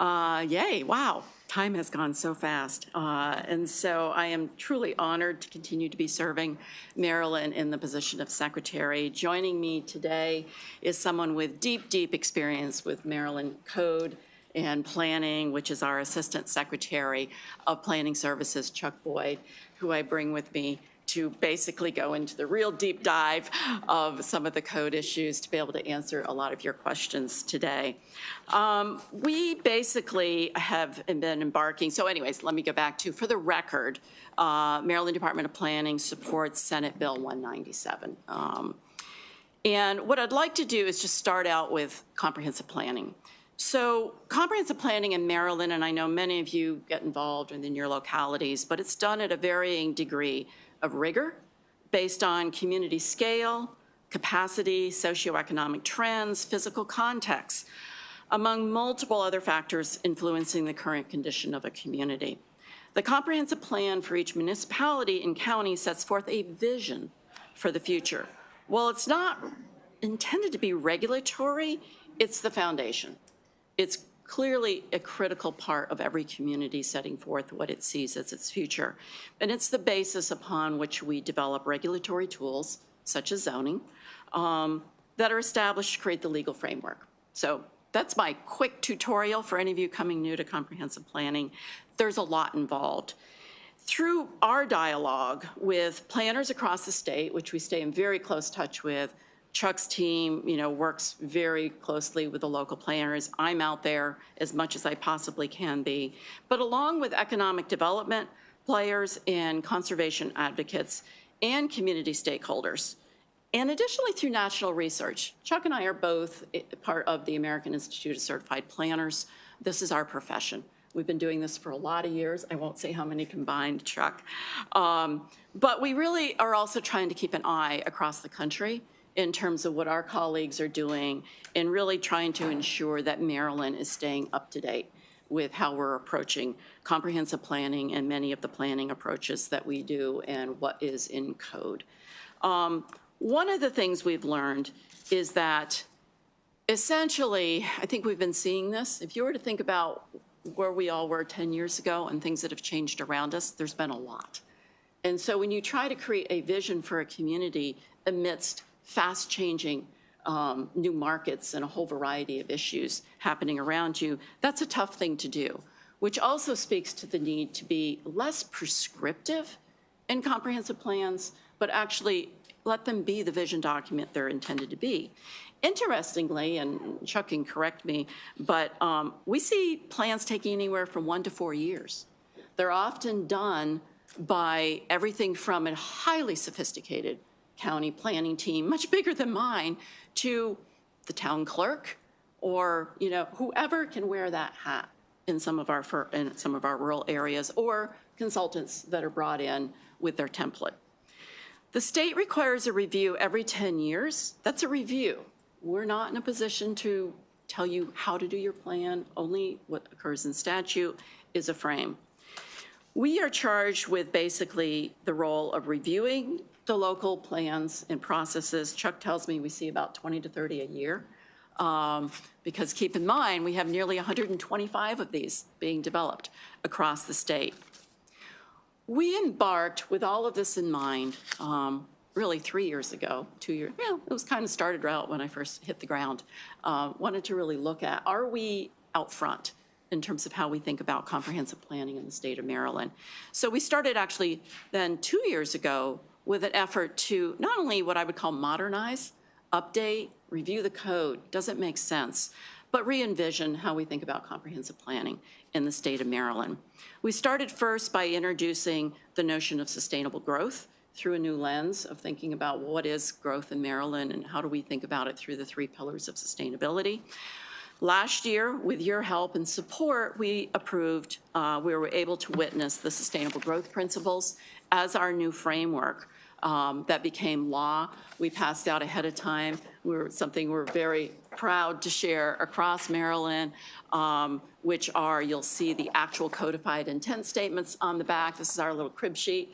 Yay, wow, time has gone so fast. And so I am truly honored to continue to be serving Maryland in the position of Secretary. Joining me today is someone with deep, deep experience with Maryland Code and Planning, which is our Assistant Secretary of Planning Services, Chuck Boyd, who I bring with me to basically go into the real deep dive of some of the code issues to be able to answer a lot of your questions today. We basically have been embarking, so anyways, let me go back to, for the record, Maryland Department of Planning supports Senate Bill 197. And what I'd like to do is just start out with comprehensive planning. So comprehensive planning in Maryland, and I know many of you get involved in your localities, but it's done at a varying degree of rigor based on community scale, capacity, socioeconomic trends, physical context, among multiple other factors influencing the current condition of a community. The comprehensive plan for each municipality and county sets forth a vision for the future. While it's not intended to be regulatory, it's the foundation. It's clearly a critical part of every community setting forth what it sees as its future. And it's the basis upon which we develop regulatory tools, such as zoning, that are established to create the legal framework. So that's my quick tutorial for any of you coming new to comprehensive planning. There's a lot involved. Through our dialogue with planners across the state, which we stay in very close touch with, Chuck's team, works very closely with the local planners. I'm out there as much as I possibly can be. But along with economic development players and conservation advocates and community stakeholders, and additionally through national research. Chuck and I are both part of the American Institute of Certified Planners. This is our profession. We've been doing this for a lot of years. I won't say how many combined, Chuck. But we really are also trying to keep an eye across the country in terms of what our colleagues are doing and really trying to ensure that Maryland is staying up to date with how we're approaching comprehensive planning and many of the planning approaches that we do and what is in code. One of the things we've learned is that essentially, I think we've been seeing this. If you were to think about where we all were 10 years ago and things that have changed around us, there's been a lot. And so when you try to create a vision for a community amidst fast-changing new markets and a whole variety of issues happening around you, that's a tough thing to do, which also speaks to the need to be less prescriptive in comprehensive plans, but actually let them be the vision document they're intended to be. Interestingly, and Chuck can correct me, but we see plans taking anywhere from 1 to 4 years. They're often done by everything from a highly sophisticated county planning team, much bigger than mine, to the town clerk or whoever can wear that hat in some of our rural areas, or consultants that are brought in with their template. The state requires a review every 10 years. That's a review. We're not in a position to tell you how to do your plan. Only what occurs in statute is a frame. We are charged with basically the role of reviewing the local plans and processes. Chuck tells me we see about 20 to 30 a year, because keep in mind, we have nearly 125 of these being developed across the state. We embarked with all of this in mind, really 3 years ago, 2 years, it was kind of started out when I first hit the ground. Wanted to really look at, are we out front in terms of how we think about comprehensive planning in the state of Maryland? So we started actually then 2 years ago with an effort to not only what I would call modernize, update, review the code, does it make sense, but re-envision how we think about comprehensive planning in the state of Maryland. We started first by introducing the notion of sustainable growth through a new lens of thinking about what is growth in Maryland and how do we think about it through the 3 pillars of sustainability. Last year, with your help and support, we were able to witness the Sustainable Growth Principles as our new framework that became law. We passed out ahead of time. Something we're very proud to share across Maryland, which are, you'll see the actual codified intent statements on the back. This is our little crib sheet.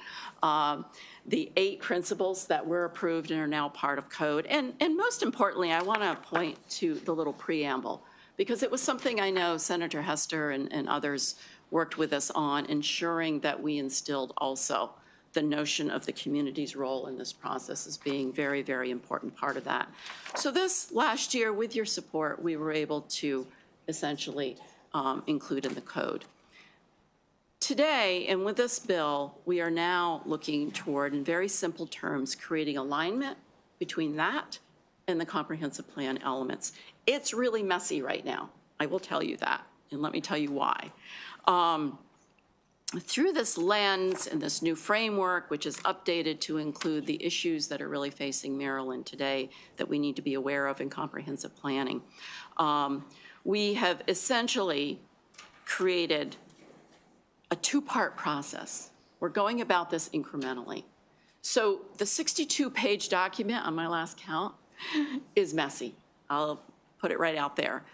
The 8 principles that were approved and are now part of code. And most importantly, I want to point to the little preamble, because it was something I know Senator Hester and others worked with us on, ensuring that we instilled also the notion of the community's role in this process as being very, very important part of that. So this last year, with your support, we were able to essentially include in the code. Today, and with this bill, we are now looking toward, in very simple terms, creating alignment between that and the comprehensive plan elements. It's really messy right now. I will tell you that, and let me tell you why. Through this lens and this new framework, which is updated to include the issues that are really facing Maryland today that we need to be aware of in comprehensive planning, we have essentially created a 2-part process. We're going about this incrementally. So the 62-page document on my last count is messy. I'll put it right out there.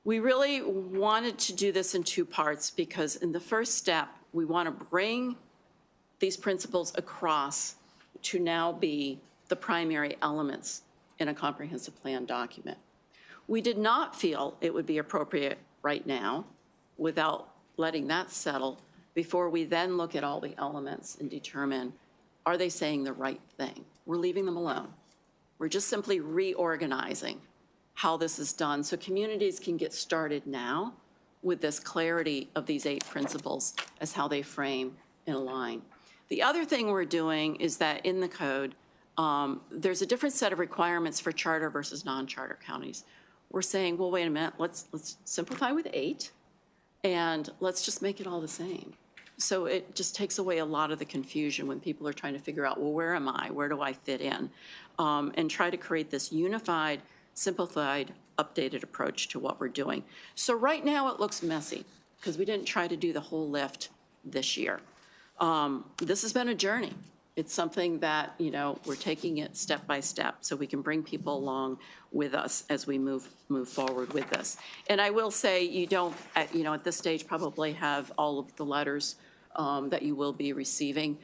We really wanted to do this in 2 parts because in the first step, we want to bring these principles across to now be the primary elements in a comprehensive plan document. We did not feel it would be appropriate right now, without letting that settle, before we then look at all the elements and determine, are they saying the right thing? We're leaving them alone. We're just simply reorganizing how this is done so communities can get started now with this clarity of these 8 principles as how they frame and align. The other thing we're doing is that in the code, there's a different set of requirements for charter versus non-charter counties. We're saying, well, wait a minute, let's simplify with 8, and let's just make it all the same. So it just takes away a lot of the confusion when people are trying to figure out, well, where am I? Where do I fit in? And try to create this unified, simplified, updated approach to what we're doing. So right now it looks messy because we didn't try to do the whole lift this year. This has been a journey. It's something that, we're taking it step by step so we can bring people along with us as we move forward with this. And I will say you don't, at this stage probably have all of the letters that you will be receiving.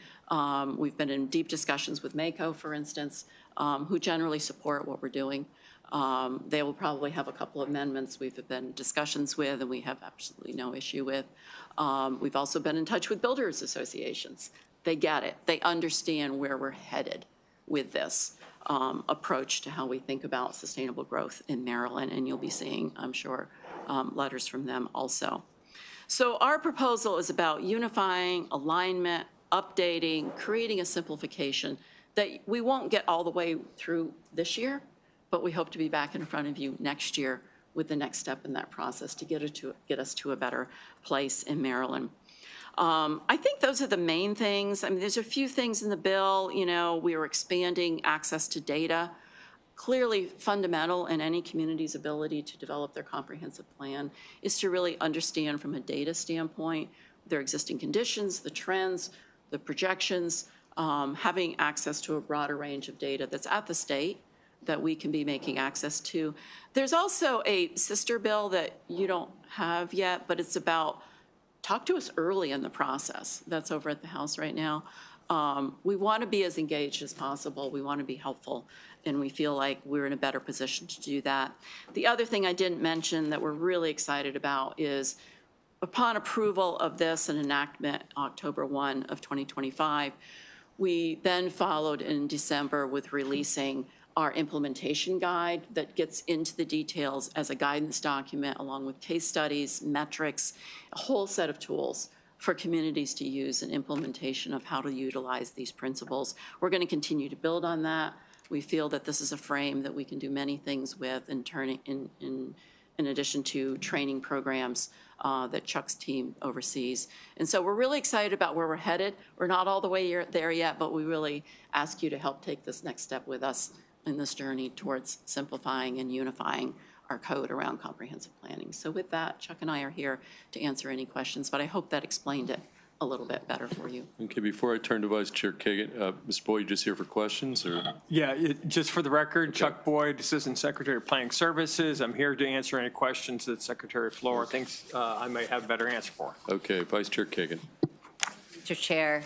We've been in deep discussions with MACO, for instance, who generally support what we're doing. They will probably have a couple of amendments we've been in discussions with and we have absolutely no issue with. We've also been in touch with builders associations. They get it. They understand where we're headed with this approach to how we think about sustainable growth in Maryland, and you'll be seeing, I'm sure, letters from them also. So our proposal is about unifying, alignment, updating, creating a simplification that we won't get all the way through this year, but we hope to be back in front of you next year with the next step in that process to get us to a better place in Maryland. I think those are the main things. I mean, there's a few things in the bill. We are expanding access to data. Clearly fundamental in any community's ability to develop their comprehensive plan is to really understand from a data standpoint their existing conditions, the trends, the projections, having access to a broader range of data that's at the state that we can be making access to. There's also a sister bill that you don't have yet, but it's about talk to us early in the process. That's over at the House right now. We want to be as engaged as possible. We want to be helpful, and we feel like we're in a better position to do that. The other thing I didn't mention that we're really excited about is upon approval of this and enactment October 1 of 2025, we then followed in December with releasing our implementation guide that gets into the details as a guidance document along with case studies, metrics, a whole set of tools for communities to use in implementation of how to utilize these principles. We're going to continue to build on that. We feel that this is a frame that we can do many things with in addition to training programs that Chuck's team oversees. And so we're really excited about where we're headed. We're not all the way there yet, but we really ask you to help take this next step with us in this journey towards simplifying and unifying our code around comprehensive planning. So with that, Chuck and I are here to answer any questions, but I hope that explained it a little bit better for you. Okay, before I turn to Vice Chair Kagan, Ms. Boyd, just here for questions, or? Yeah, just for the record, Chuck Boyd, Assistant Secretary of Planning Services. I'm here to answer any questions that Secretary Flora thinks I may have a better answer for. Okay, Vice Chair Kagan. Mr. Chair,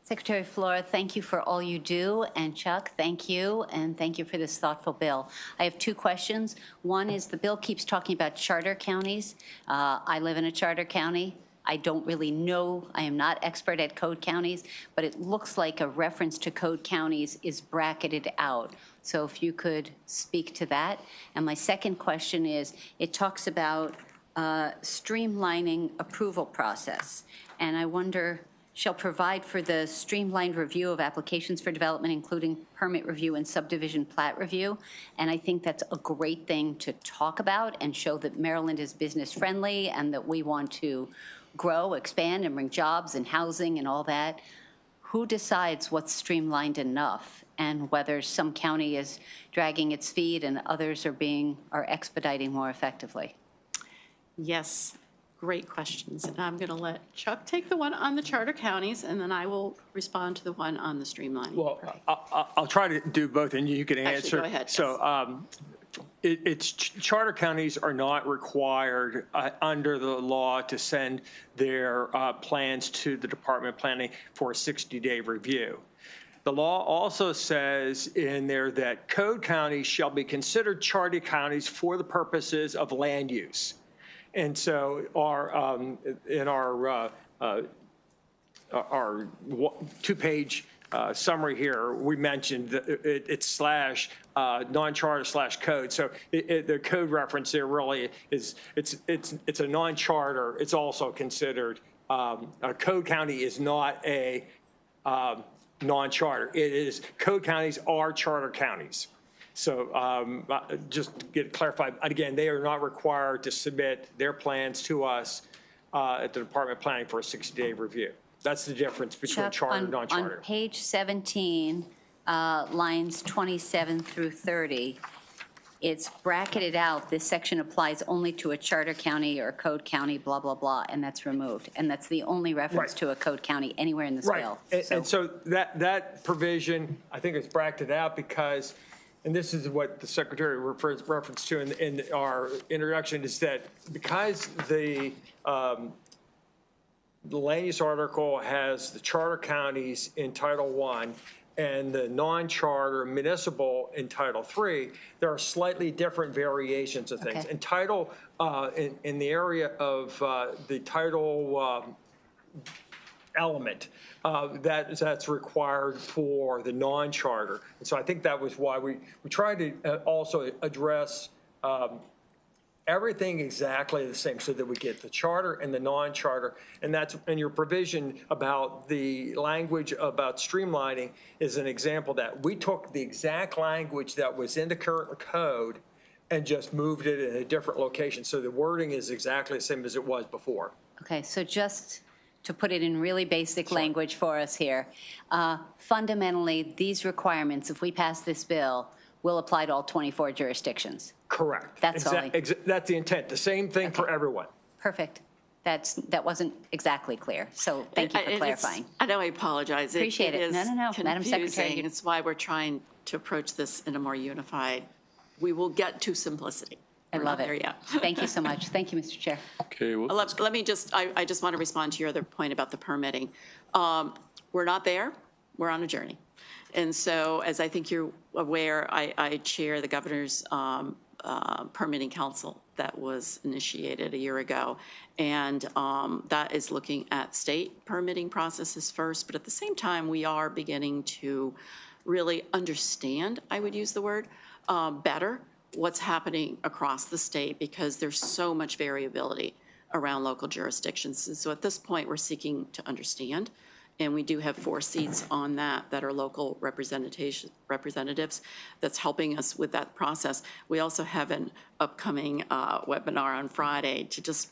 Secretary Flora, thank you for all you do, and Chuck, thank you, and thank you for this thoughtful bill. I have two questions. One is the bill keeps talking about charter counties. I live in a charter county. I don't really know, I am not expert at code counties, but it looks like a reference to code counties is bracketed out. So if you could speak to that. And my second question is, it talks about streamlining approval process. And I wonder, shall provide for the streamlined review of applications for development, including permit review and subdivision plat review. And I think that's a great thing to talk about and show that Maryland is business friendly and that we want to grow, expand, and bring jobs and housing and all that. Who decides what's streamlined enough and whether some county is dragging its feet and others are expediting more effectively? Yes, great questions. And I'm going to let Chuck take the one on the charter counties, and then I will respond to the one on the streamlining. Well, I'll try to do both, and you can answer. Actually, go ahead. So it's charter counties are not required under the law to send their plans to the Department of Planning for a 60-day review. The law also says in there that code counties shall be considered charter counties for the purposes of land use. And so in our two-page summary here, we mentioned that it's slash non-charter slash code. So the code reference there really is it's a non-charter. It's also considered a code county is not a non-charter. It is code counties are charter counties. So just to get it clarified, again, they are not required to submit their plans to us at the Department of Planning for a 60-day review. That's the difference between Chuck, charter and non-charter. On page 17, lines 27 through 30, it's bracketed out. This section applies only to a charter county or a code county, blah, blah, blah, and that's removed. And that's the only reference to a code county anywhere in this bill. And so that provision, I think it's bracketed out because, and this is what the Secretary reference to in our introduction, is that because the land use article has the charter counties in Title I and the non-charter municipal in Title III, there are slightly different variations of things. Okay. In title, in the area of the title element, that's required for the non-charter. And so I think that was why we tried to also address everything exactly the same so that we get the charter and the non-charter. And that's, and your provision about the language about streamlining is an example that we took the exact language that was in the current code and just moved it in a different location. So the wording is exactly the same as it was before. Okay, so just to put it in really basic language for us here, fundamentally, these requirements, if we pass this bill, will apply to all 24 jurisdictions. Correct. That's all. That's the intent. The same thing for everyone. Perfect. That wasn't exactly clear, so thank you for clarifying. I know, I apologize. Appreciate it. No, Madam Secretary. Confusing. It's why we're trying to approach this in a more unified. We will get to simplicity. I love it. There yet. Thank you so much. Thank you, Mr. Chair. Okay. Well, Let me just, I just want to respond to your other point about the permitting. We're not there. We're on a journey. And so, as I think you're aware, I chair the governor's permitting council that was initiated a year ago. And that is looking at state permitting processes first. But at the same time, we are beginning to really understand, I would use the word, better what's happening across the state, because there's so much variability around local jurisdictions. And so at this point, we're seeking to understand. And we do have 4 seats on that are local representatives that's helping us with that process. We also have an upcoming webinar on Friday to just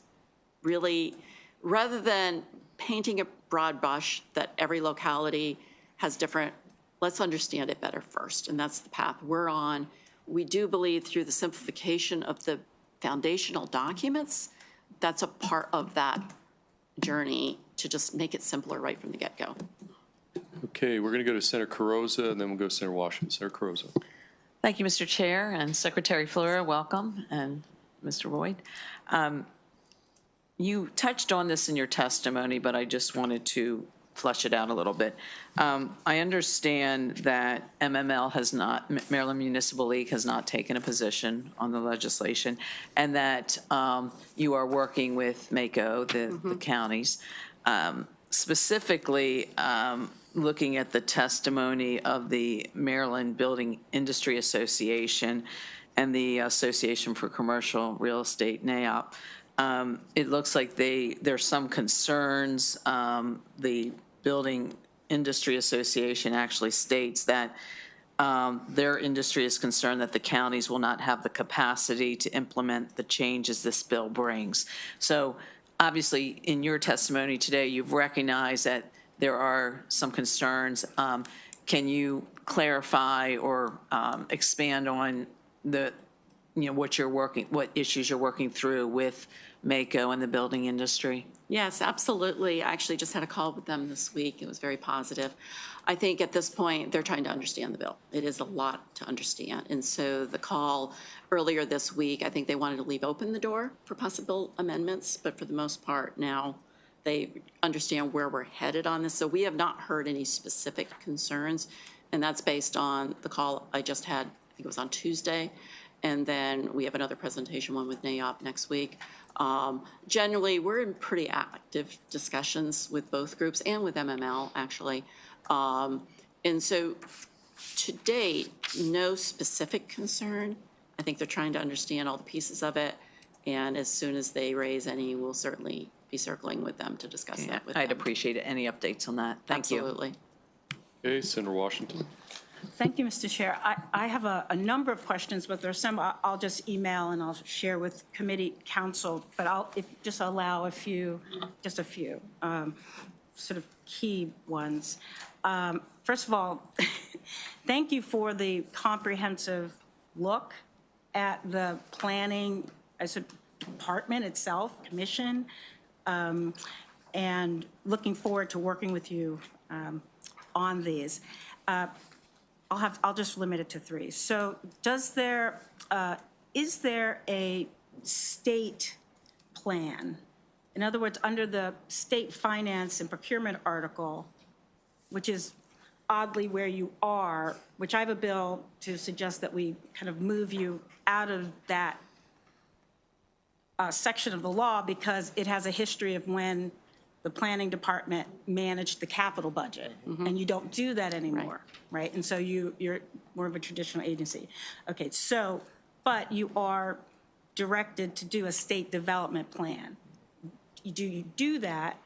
really, rather than painting a broad brush that every locality has different, let's understand it better first. And that's the path we're on. We do believe through the simplification of the foundational documents, that's a part of that journey to just make it simpler right from the get-go. Okay, we're going to go to Senator Carrozza, and then we'll go to Senator Washington. Senator Carrozza. Thank you, Mr. Chair, and Secretary Fleur, welcome, and Mr. Boyd. You touched on this in your testimony, but I just wanted to flesh it out a little bit. I understand that MML has not, Maryland Municipal League has not taken a position on the legislation, and that you are working with MACO, the counties. Specifically, looking at the testimony of the Maryland Building Industry Association and the Association for Commercial Real Estate, NAIOP, it looks like there's some concerns. The Building Industry Association actually states that their industry is concerned that the counties will not have the capacity to implement the changes this bill brings. So obviously, in your testimony today, you've recognized that there are some concerns. Can you clarify or expand on what issues you're working through with MACO and the building industry? Yes, absolutely. I actually just had a call with them this week. It was very positive. I think at this point, they're trying to understand the bill. It is a lot to understand. And so the call earlier this week, I think they wanted to leave open the door for possible amendments, but for the most part now, they understand where we're headed on this. So we have not heard any specific concerns, and that's based on the call I just had, I think it was on Tuesday, and then we have another presentation, one with NAIOP next week. Generally, we're in pretty active discussions with both groups and with MML, actually. And so to date, no specific concern. I think they're trying to understand all the pieces of it, and as soon as they raise any, we'll certainly be circling with them to discuss that with them. I'd appreciate any updates on that. Thank you. Absolutely. Okay, Senator Washington. Thank you, Mr. Chair. I have a number of questions, but there's some I'll just email and I'll share with committee counsel, but just allow a few sort of key ones. First of all, thank you for the comprehensive look at the planning as a department itself, commission, and looking forward to working with you on these. I'll just limit it to 3. So is there a state plan? In other words, under the state finance and procurement article, which is oddly where you are, which I have a bill to suggest that we kind of move you out of that section of the law because it has a history of when the planning department managed the capital budget, and you don't do that anymore, right? And so you're more of a traditional agency. Okay, so, but you are directed to do a state development plan. Do you do that,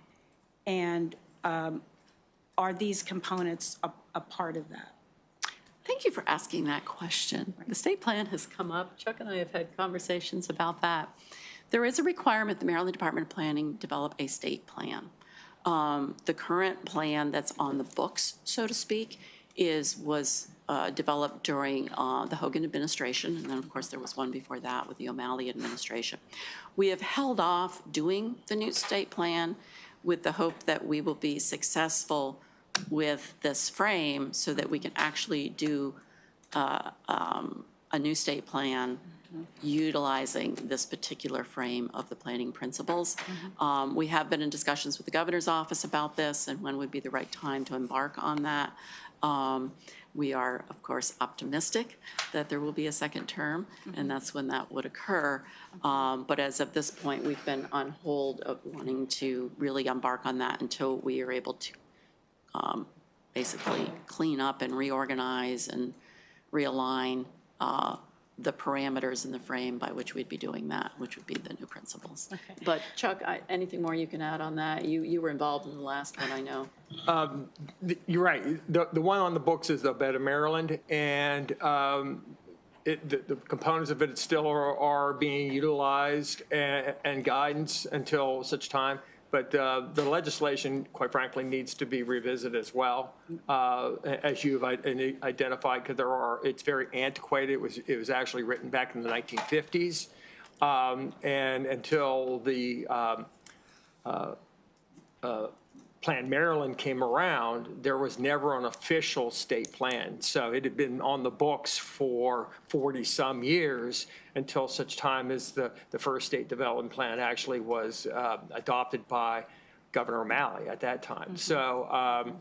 and are these components a part of that? Thank you for asking that question. The state plan has come up. Chuck and I have had conversations about that. There is a requirement the Maryland Department of Planning develop a state plan. The current plan that's on the books, so to speak, was developed during the Hogan administration, and then of course there was one before that with the O'Malley administration. We have held off doing the new state plan with the hope that we will be successful with this frame so that we can actually do a new state plan utilizing this particular frame of the planning principles. We have been in discussions with the governor's office about this and when would be the right time to embark on that. We are, of course, optimistic that there will be a second term, and that's when that would occur. But as of this point, we've been on hold of wanting to really embark on that until we are able to basically clean up and reorganize and realign the parameters in the frame by which we'd be doing that, which would be the new principles. Okay. But Chuck, anything more you can add on that? You were involved in the last one, I know. You're right. The one on the books is the Better Maryland, and the components of it still are being utilized and guidance until such time. But the legislation, quite frankly, needs to be revisited as well, as you've identified, because it's very antiquated. It was actually written back in the 1950s, and until the Plan Maryland came around, there was never an official state plan. So it had been on the books for 40-some years until such time as the first state development plan actually was adopted by Governor O'Malley at that time. So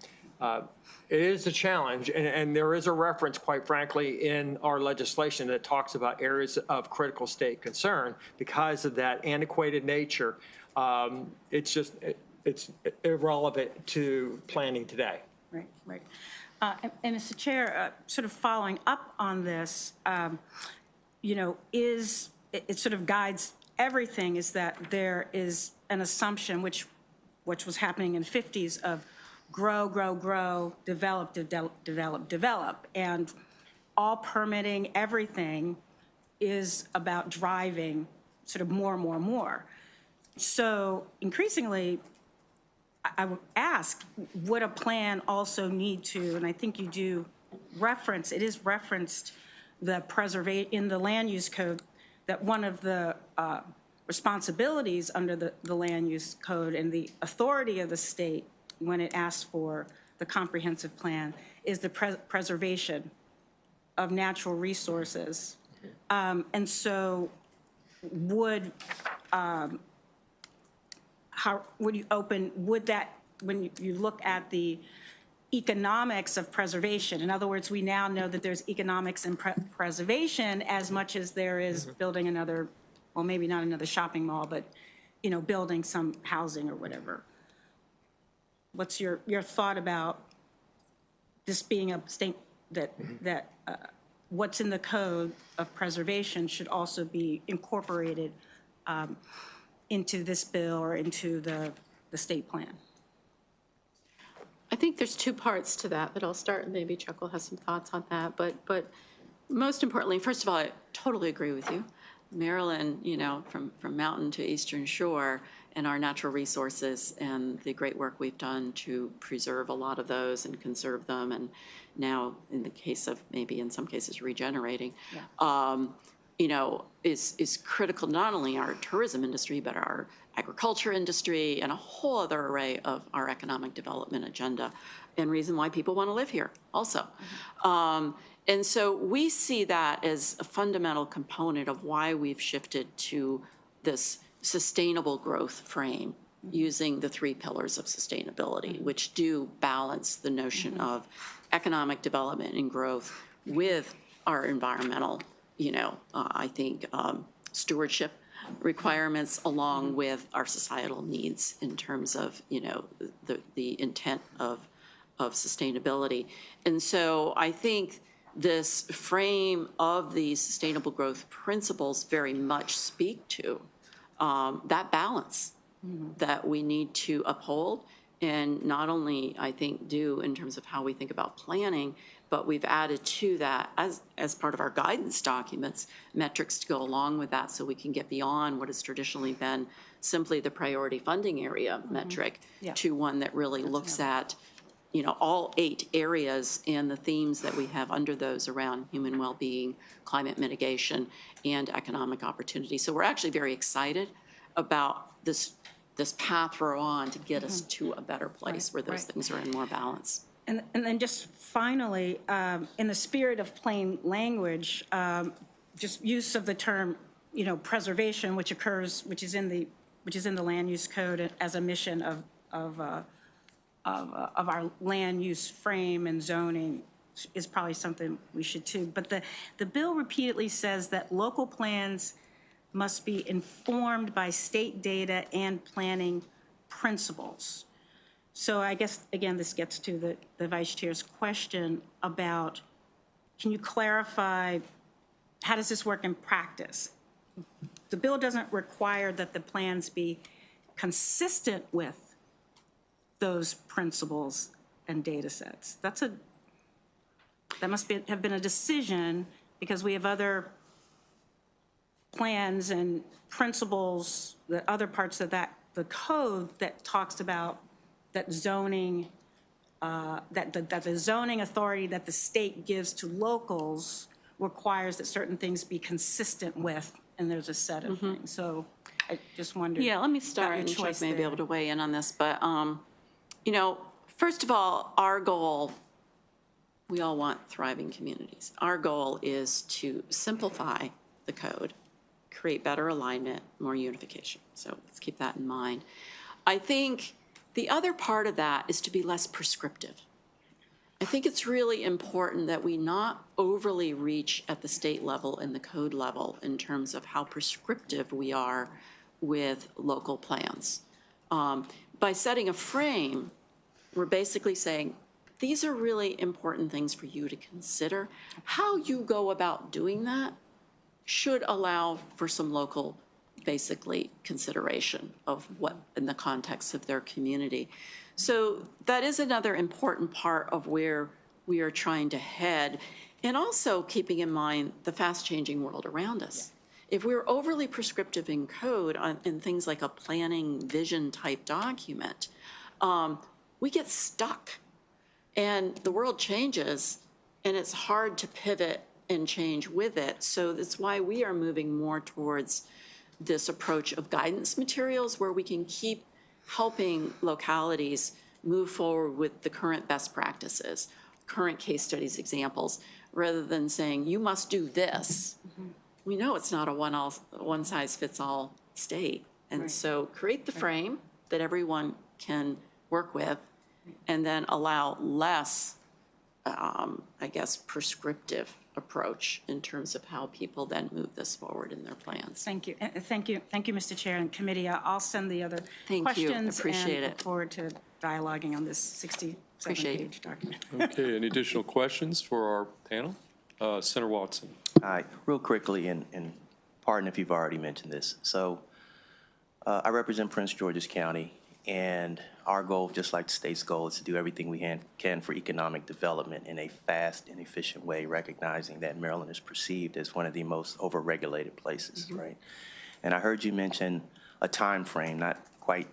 it is a challenge, and there is a reference, quite frankly, in our legislation that talks about areas of critical state concern because of that antiquated nature. It's irrelevant to planning today. Right, right. And Mr. Chair, sort of following up on this, you know, it sort of guides everything is that there is an assumption, which was happening in the 50s, of grow, grow, grow, develop, develop, develop. And all permitting, everything is about driving sort of more and more and more. So increasingly, I would ask, would a plan also need to, and I think you do reference, it is referenced in the land use code, that one of the responsibilities under the land use code and the authority of the state when it asks for the comprehensive plan is the preservation of natural resources. And so would that, when you look at the economics of preservation, in other words, we now know that there's economics in preservation as much as there is building another, well, maybe not another shopping mall, but, you know, building some housing or whatever. What's your thought about this being a state that what's in the code of preservation should also be incorporated into this bill or into the state plan? I think there's two parts to that, but I'll start, and maybe Chuck will have some thoughts on that. But most importantly, first of all, I totally agree with you. Maryland, you know, from mountain to eastern shore, and our natural resources and the great work we've done to preserve a lot of those and conserve them, and now in the case of maybe in some cases regenerating, you know, is critical, not only our tourism industry, but our agriculture industry and a whole other array of our economic development agenda, and reason why people want to live here also. And so we see that as a fundamental component of why we've shifted to this sustainable growth frame using the 3 pillars of sustainability, which do balance the notion of economic development and growth with our environmental, you know, I think stewardship requirements, along with our societal needs in terms of, you know, the intent of sustainability. And so I think this frame of the sustainable growth principles very much speak to that balance that we need to uphold, and not only, I think, do in terms of how we think about planning, but we've added to that as part of our guidance documents, metrics to go along with that so we can get beyond what has traditionally been simply the priority funding area metric to one that really looks at, you know, all 8 areas and the themes that we have under those around human well-being, climate mitigation, and economic opportunity. So we're actually very excited about this path we're on to get us to a better place where those things are in more balance. And then just finally, in the spirit of plain language, just use of the term, you know, preservation, which is in the land use code as a mission of our land use frame and zoning, is probably something we should too. But the bill repeatedly says that local plans must be informed by state data and planning principles. So I guess, again, this gets to the Vice Chair's question about, can you clarify, how does this work in practice? The bill doesn't require that the plans be consistent with those principles and data sets. That must have been a decision, because we have other plans and principles, that other parts of the code that talks about that zoning, that the zoning authority that the state gives to locals requires that certain things be consistent with, and there's a set of things. So I just wondered. Yeah, let me start, and Chuck may be able to weigh in on this, but First of all, our goal, we all want thriving communities. Our goal is to simplify the code, create better alignment, more unification. So let's keep that in mind. I think the other part of that is to be less prescriptive. I think it's really important that we not overly reach at the state level and the code level in terms of how prescriptive we are with local plans. By setting a frame, we're basically saying, these are really important things for you to consider. How you go about doing that should allow for some local, basically, consideration of what in the context of their community. So that is another important part of where we are trying to head, and also keeping in mind the fast-changing world around us. Yeah. If we're overly prescriptive in code in things like a planning vision type document, we get stuck. And the world changes, and it's hard to pivot and change with it. So that's why we are moving more towards this approach of guidance materials where we can keep helping localities move forward with the current best practices, current case studies, examples, rather than saying, you must do this. Mm-hmm. We know it's not a one-size-fits-all state. And so create the frame that everyone can work with, and then allow less, prescriptive approach in terms of how people then move this forward in their plans. Thank you. Thank you, Mr. Chair and committee. I'll send the other questions. Appreciate it. Look forward to dialoguing on this 67-page document. Okay, any additional questions for our panel? Senator Watson. Hi, real quickly, and pardon if you've already mentioned this. So I represent Prince George's County, and our goal, just like the state's goal, is to do everything we can for economic development in a fast and efficient way, recognizing that Maryland is perceived as one of the most overregulated places, mm-hmm. right? And I heard you mention a time frame, not quite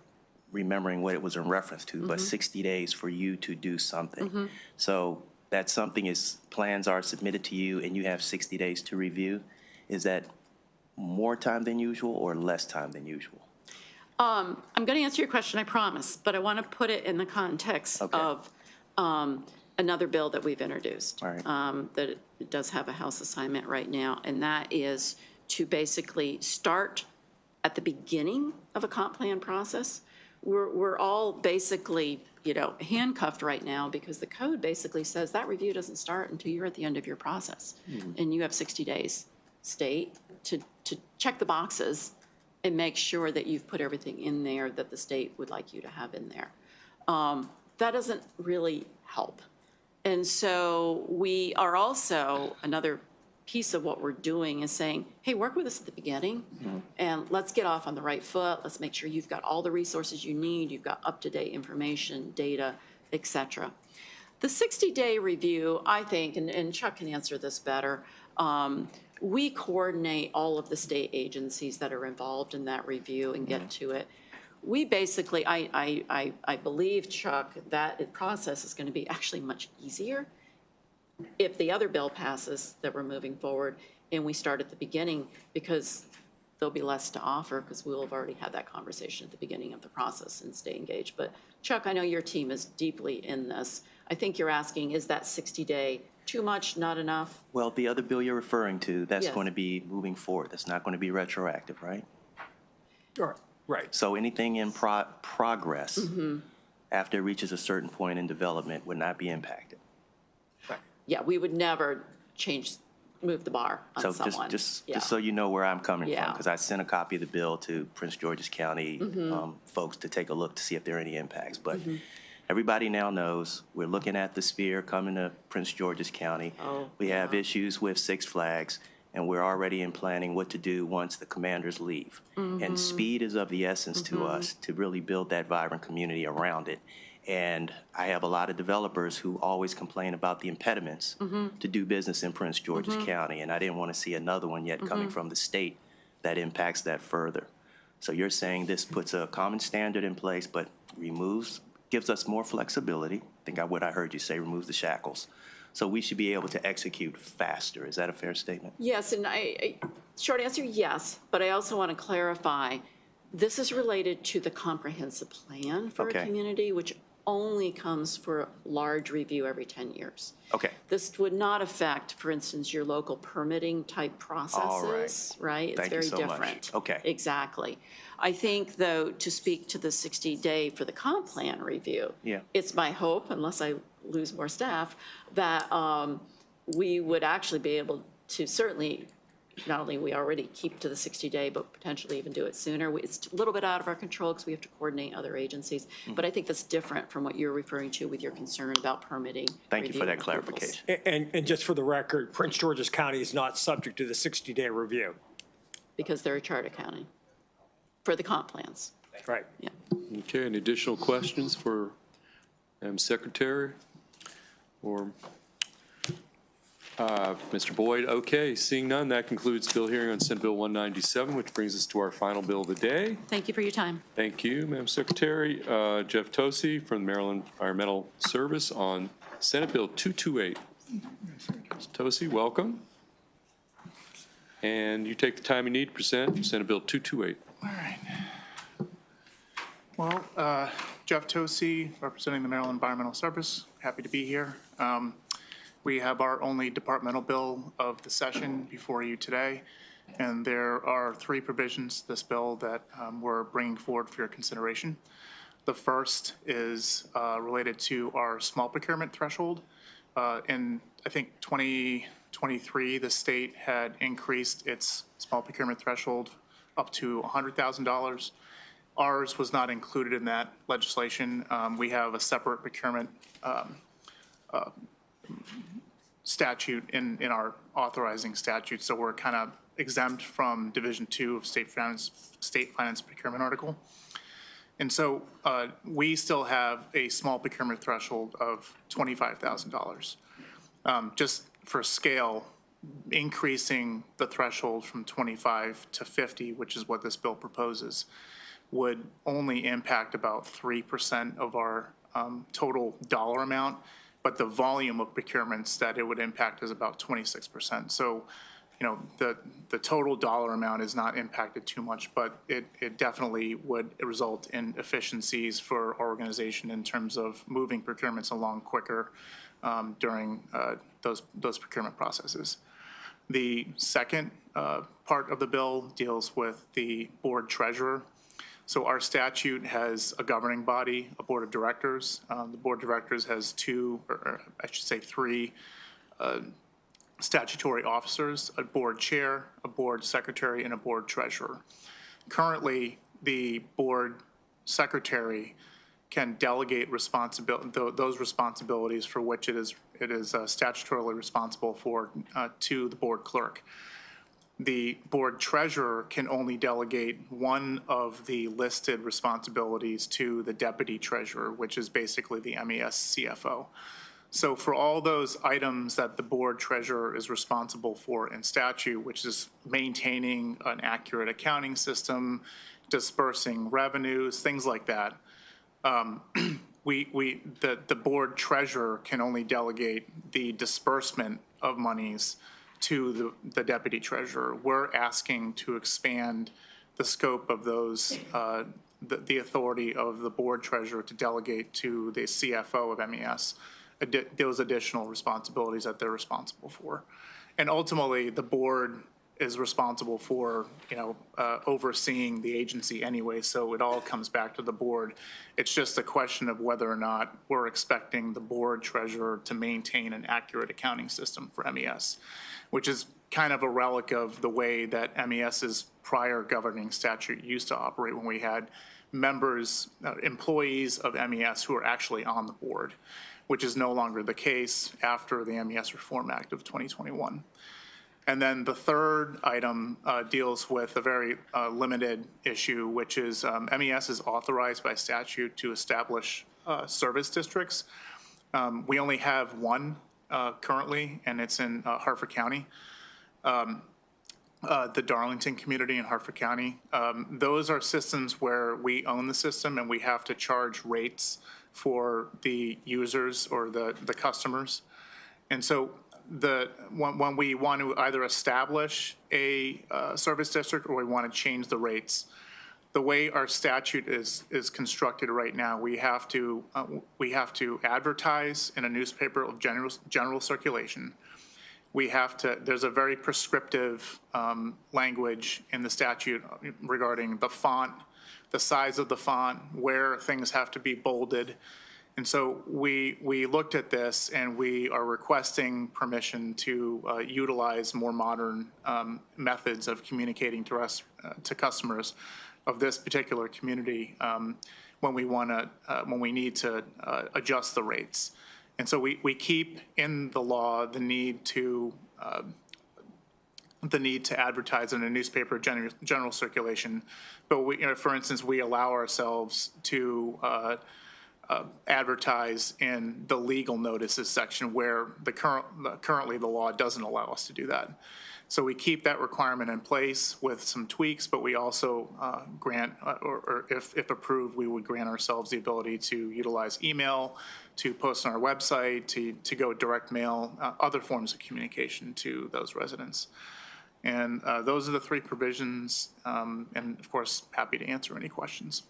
remembering what it was in reference to, mm-hmm. but 60 days for you to do something. Mm-hmm. So that something is, plans are submitted to you and you have 60 days to review. Is that more time than usual or less time than usual? I'm going to answer your question, I promise, but I want to put it in the context of another bill that we've introduced. Right. That it does have a House assignment right now, and that is to basically start at the beginning of a comp plan process. We're all basically, handcuffed right now because the code basically says that review doesn't start until you're at the end of your process. Mm-hmm. And you have 60 days, state, to check the boxes and make sure that you've put everything in there that the state would like you to have in there. That doesn't really help. And so we are also, another piece of what we're doing is saying, hey, work with us at the beginning, mm-hmm. and let's get off on the right foot. Let's make sure you've got all the resources you need. You've got up-to-date information, data, et cetera. The 60-day review, I think, and Chuck can answer this better, we coordinate all of the state agencies that are involved in that review and get to it. We basically, I believe, Chuck, that process is going to be actually much easier if the other bill passes that we're moving forward and we start at the beginning, because there'll be less to offer because we'll have already had that conversation at the beginning of the process and stay engaged. But Chuck, I know your team is deeply in this. I think you're asking, is that 60-day too much, not enough? Well, the other bill you're referring to, that's going to be moving forward. That's not going to be retroactive, right? Sure. Right. So anything in progress mm-hmm. after it reaches a certain point in development would not be impacted. Right. Yeah, we would never move the bar on someone. Just so you know where I'm coming from, because I sent a copy of the bill to Prince George's County mm-hmm. Folks to take a look to see if there are any impacts. But mm-hmm. everybody now knows we're looking at the sphere coming to Prince George's County. We have issues with Six Flags, and we're already in planning what to do once the commanders leave. Mm-hmm. And speed is of the essence mm-hmm. to us to really build that vibrant community around it. And I have a lot of developers who always complain about the impediments mm-hmm. to do business in Prince George's mm-hmm. County, and I didn't want to see another one yet mm-hmm. coming from the state that impacts that further. So you're saying this puts a common standard in place, but gives us more flexibility. I think what I heard you say, removes the shackles. So we should be able to execute faster. Is that a fair statement? Yes, and short answer, yes. But I also want to clarify, this is related to the comprehensive plan for a community, which only comes for large review every 10 years. Okay. This would not affect, for instance, your local permitting type processes, right? It's Thank you very so much. different. Okay. Exactly. I think, though, to speak to the 60-day for the comp plan review, Yeah. it's my hope, unless I lose more staff, that we would actually be able to certainly, not only we already keep to the 60-day, but potentially even do it sooner. It's a little bit out of our control because we have to coordinate other agencies. But I think that's different from what you're referring to with your concern about permitting. Thank you for review, that and approvals. clarification. And just for the record, Prince George's County is not subject to the 60-day review. Because they're a charter county for the comp plans. Right. Yeah. Okay, any additional questions for Madam Secretary or Mr. Boyd? Okay, seeing none, that concludes bill hearing on Senate Bill 197, which brings us to our final bill of the day. Thank you for your time. Thank you, Madam Secretary. Jeff Tosi from the Maryland Environmental Service on Senate Bill 228. Mr. Tosi, welcome. And you take the time you need to present Senate Bill 228. All right. Well, Jeff Tosi, representing the Maryland Environmental Service. Happy to be here. We have our only departmental bill of the session before you today, and there are 3 provisions to this bill that we're bringing forward for your consideration. The first is related to our small procurement threshold. In, I think, 2023, the state had increased its small procurement threshold up to $100,000. Ours was not included in that legislation. We have a separate procurement statute in our authorizing statute, so we're kind of exempt from Division 2 of state finance procurement article. And so we still have a small procurement threshold of $25,000. Just for scale, increasing the threshold from 25 to 50, which is what this bill proposes, would only impact about 3% of our total dollar amount, but the volume of procurements that it would impact is about 26%. So, you know, the total dollar amount is not impacted too much, but it definitely would result in efficiencies for our organization in terms of moving procurements along quicker during those procurement processes. The second part of the bill deals with the board treasurer. So our statute has a governing body, a board of directors. The board of directors has 2, or I should say 3 statutory officers, a board chair, a board secretary, and a board treasurer. Currently, the board secretary can delegate those responsibilities for which it is statutorily responsible for to the board clerk. The board treasurer can only delegate one of the listed responsibilities to the deputy treasurer, which is basically the MES CFO. So for all those items that the board treasurer is responsible for in statute, which is maintaining an accurate accounting system, dispersing revenues, things like that, the board treasurer can only delegate the disbursement of monies to the deputy treasurer. We're asking to expand the scope of those, the authority of the board treasurer to delegate to the CFO of MES those additional responsibilities that they're responsible for. And ultimately, the board is responsible for, overseeing the agency anyway, so it all comes back to the board. It's just a question of whether or not we're expecting the board treasurer to maintain an accurate accounting system for MES, which is kind of a relic of the way that MES's prior governing statute used to operate when we had members, employees of MES who are actually on the board, which is no longer the case after the MES Reform Act of 2021. And then the third item deals with a very limited issue, which is MES is authorized by statute to establish service districts. We only have one currently, and it's in Harford County, the Darlington community in Harford County. Those are systems where we own the system and we have to charge rates for the users or the customers. And so when we want to either establish a service district or we want to change the rates, the way our statute is constructed right now, we have to advertise in a newspaper of general circulation. We have to, there's a very prescriptive language in the statute regarding the font, the size of the font, where things have to be bolded. And so we looked at this and we are requesting permission to utilize more modern methods of communicating to us, to customers of this particular community when we need to adjust the rates. And so we keep in the law the need to advertise in a newspaper general circulation. But we, for instance, we allow ourselves to advertise in the legal notices section where currently the law doesn't allow us to do that. So we keep that requirement in place with some tweaks, but we also grant, or if approved, we would grant ourselves the ability to utilize email, to post on our website, to go direct mail, other forms of communication to those residents. And those are the three provisions, and of course, happy to answer any questions.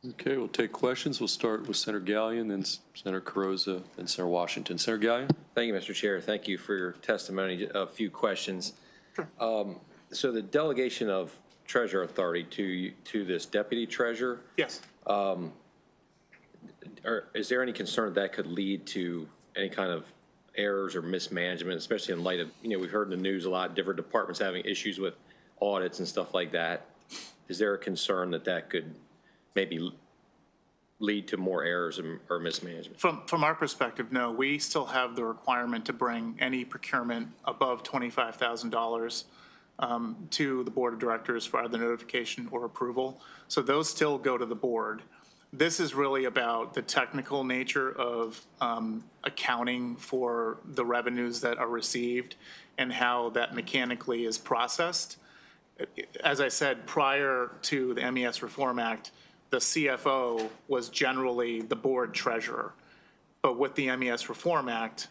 Okay, we'll take questions. We'll start with Senator Gallion, then Senator Carrozza, and Senator Washington. Senator Gallion? Thank you, Mr. Chair. Thank you for your testimony. A few questions. Sure. So the delegation of treasurer authority to this deputy treasurer. Yes. Is there any concern that could lead to any kind of errors or mismanagement, especially in light of, we've heard in the news a lot, different departments having issues with audits and stuff like that. Is there a concern that could maybe lead to more errors or mismanagement? From our perspective, no. We still have the requirement to bring any procurement above $25,000 to the board of directors for either notification or approval. So those still go to the board. This is really about the technical nature of accounting for the revenues that are received and how that mechanically is processed. As I said, prior to the MES Reform Act, the CFO was generally the board treasurer. But with the MES Reform Act,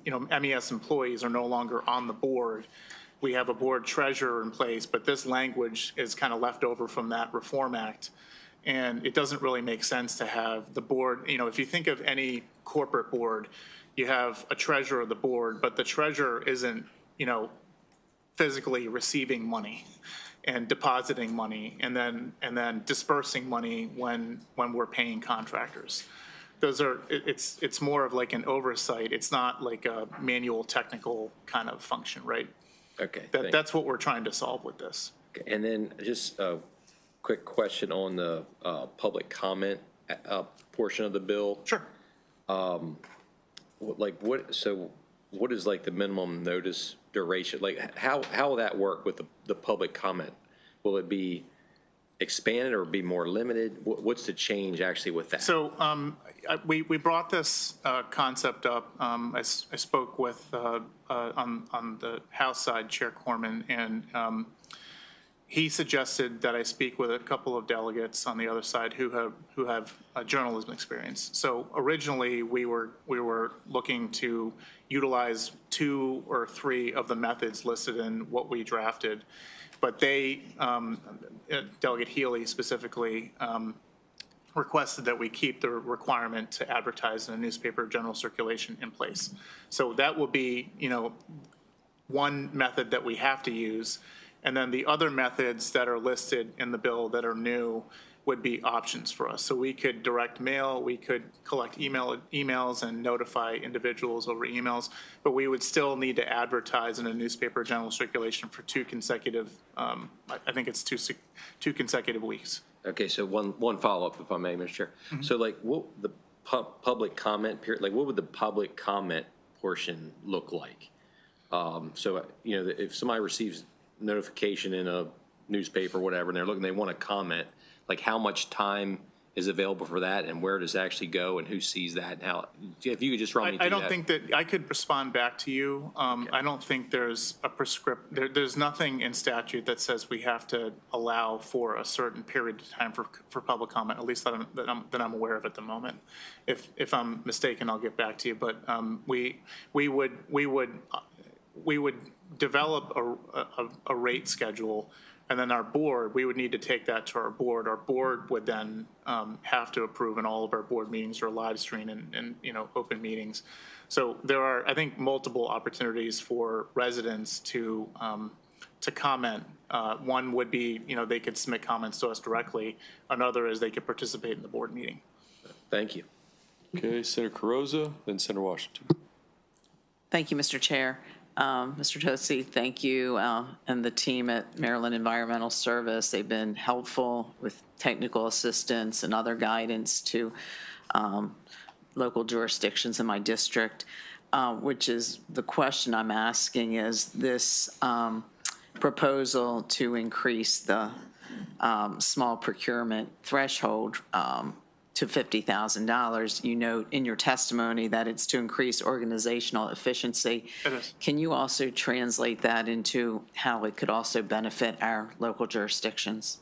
MES employees are no longer on the board. We have a board treasurer in place, but this language is kind of left over from that Reform Act. And it doesn't really make sense to have the board, if you think of any corporate board, you have a treasurer of the board, but the treasurer isn't, physically receiving money and depositing money and then dispersing money when we're paying contractors. It's more of like an oversight. It's not like a manual technical kind of function, right? Okay. That's what we're trying to solve with this. Okay. And then just a quick question on the public comment portion of the bill. Sure. What is like the minimum notice duration? Like how will that work with the public comment? Will it be expanded or be more limited? What's the change actually with that? So we brought this concept up. I spoke with on the House side, Chair Corman, and he suggested that I speak with a couple of delegates on the other side who have journalism experience. So originally we were looking to utilize 2 or 3 of the methods listed in what we drafted, but they, Delegate Healy specifically, requested that we keep the requirement to advertise in a newspaper general circulation in place. So that will be, one method that we have to use. And then the other methods that are listed in the bill that are new would be options for us. So we could direct mail, we could collect emails and notify individuals over emails, but we would still need to advertise in a newspaper general circulation for 2 consecutive, I think it's two consecutive weeks. Okay, so one follow-up, if I may, Mr. Chair. Mm-hmm. So like what the public comment period, like what would the public comment portion look like? So, if somebody receives notification in a newspaper or whatever, and they want to comment, like how much time is available for that and where does it actually go and who sees that and how, if you could just run me through that. I don't think that I could respond back to you. Okay. I don't think there's a there's nothing in statute that says we have to allow for a certain period of time for public comment, at least that I'm aware of at the moment. If I'm mistaken, I'll get back to you, but we would we would develop a rate schedule, and then our board, we would need to take that to our board. Our board would then have to approve, and all of our board meetings are live streamed and open meetings. So there are, I think, multiple opportunities for residents to comment. One would be, they could submit comments to us directly. Another is they could participate in the board meeting. Thank you. Okay, Senator Carrozza, then Senator Washington. Thank you, Mr. Chair. Mr. Tosi, thank you, and the team at Maryland Environmental Service. They've been helpful with technical assistance and other guidance to local jurisdictions in my district, which is the question I'm asking is this proposal to increase the small procurement threshold to $50,000. You note in your testimony that it's to increase organizational efficiency. It is. Can you also translate that into how it could also benefit our local jurisdictions?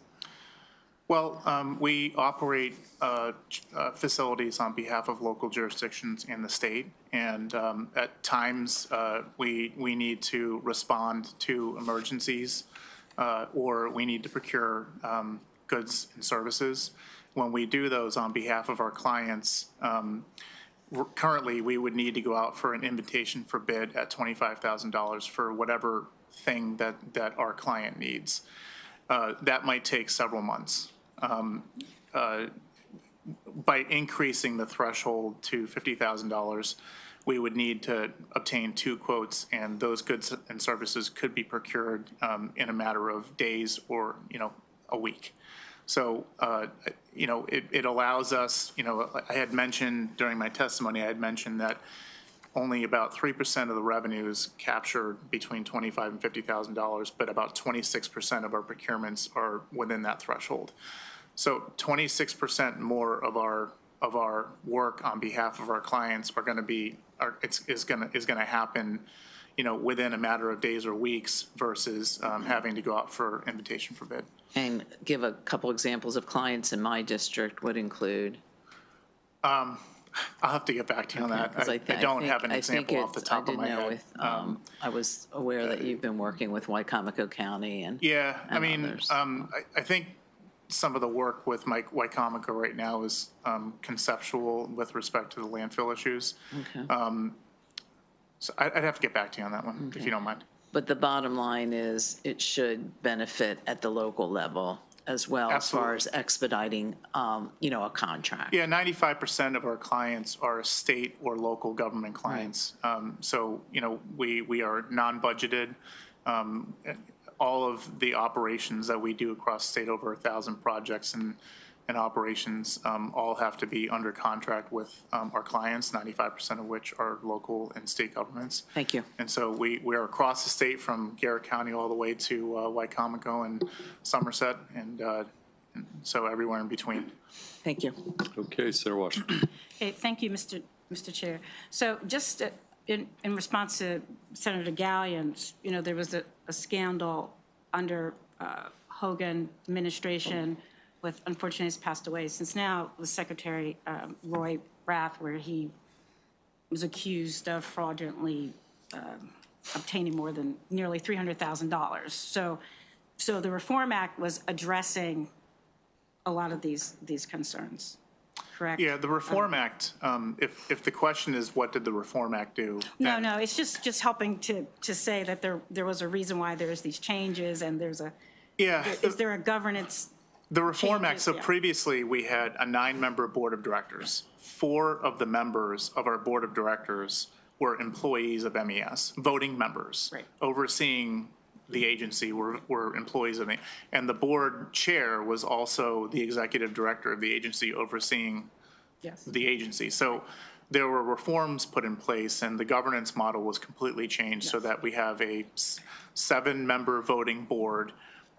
Well, we operate facilities on behalf of local jurisdictions in the state, and at times we need to respond to emergencies or we need to procure goods and services. When we do those on behalf of our clients, currently we would need to go out for an invitation for bid at $25,000 for whatever thing that our client needs. That might take several months. By increasing the threshold to $50,000, we would need to obtain 2 quotes, and those goods and services could be procured in a matter of days or, a week. So, it allows us, I had mentioned during my testimony, I had mentioned that only about 3% of the revenues captured between $25,000 and $50,000, but about 26% of our procurements are within that threshold. So 26% more of our work on behalf of our clients are going to be, is going to happen, within a matter of days or weeks versus having to go out for invitation for bid. And give a couple examples of clients in my district would include. I'll have to get back to you on that. I don't have an example off the top of my head. I was aware that you've been working with Wycomico County and yeah, and others. I think some of the work with Wycomico right now is conceptual with respect to the landfill issues. Okay. So I'd have to get back to you on that one, if you don't mind. But the bottom line is it should benefit at the local level as well. Absolutely. As far as expediting, a contract. Yeah, 95% of our clients are state or local government clients. Right. So, we are non-budgeted. All of the operations that we do across the state, over 1,000 projects and operations, all have to be under contract with our clients, 95% of which are local and state governments. Thank you. And so we are across the state from Garrett County all the way to Wycomico and Somerset, and so everywhere in between. Thank you. Okay, Senator Washington. Hey, thank you, Mr. Chair. So just in response to Senator Gallions, there was a scandal under Hogan administration with, unfortunately, he's passed away since now, the Secretary Roy Rath, where he was accused of fraudulently obtaining more than nearly $300,000. So the Reform Act was addressing a lot of these concerns, correct? Yeah, the Reform Act, if the question is what did the Reform Act do? No, it's just helping to say that there was a reason why there's these changes, and there's a, is there a governance? The Reform Act, so yeah. previously we had a 9-member board of directors. 4 of the members of our board of directors were employees of MES, voting members. Right. Overseeing the agency were employees of it. And the board chair was also the executive director of the agency overseeing the agency. So there were reforms put in place, and the governance model was completely changed so that we have a 7-member voting board.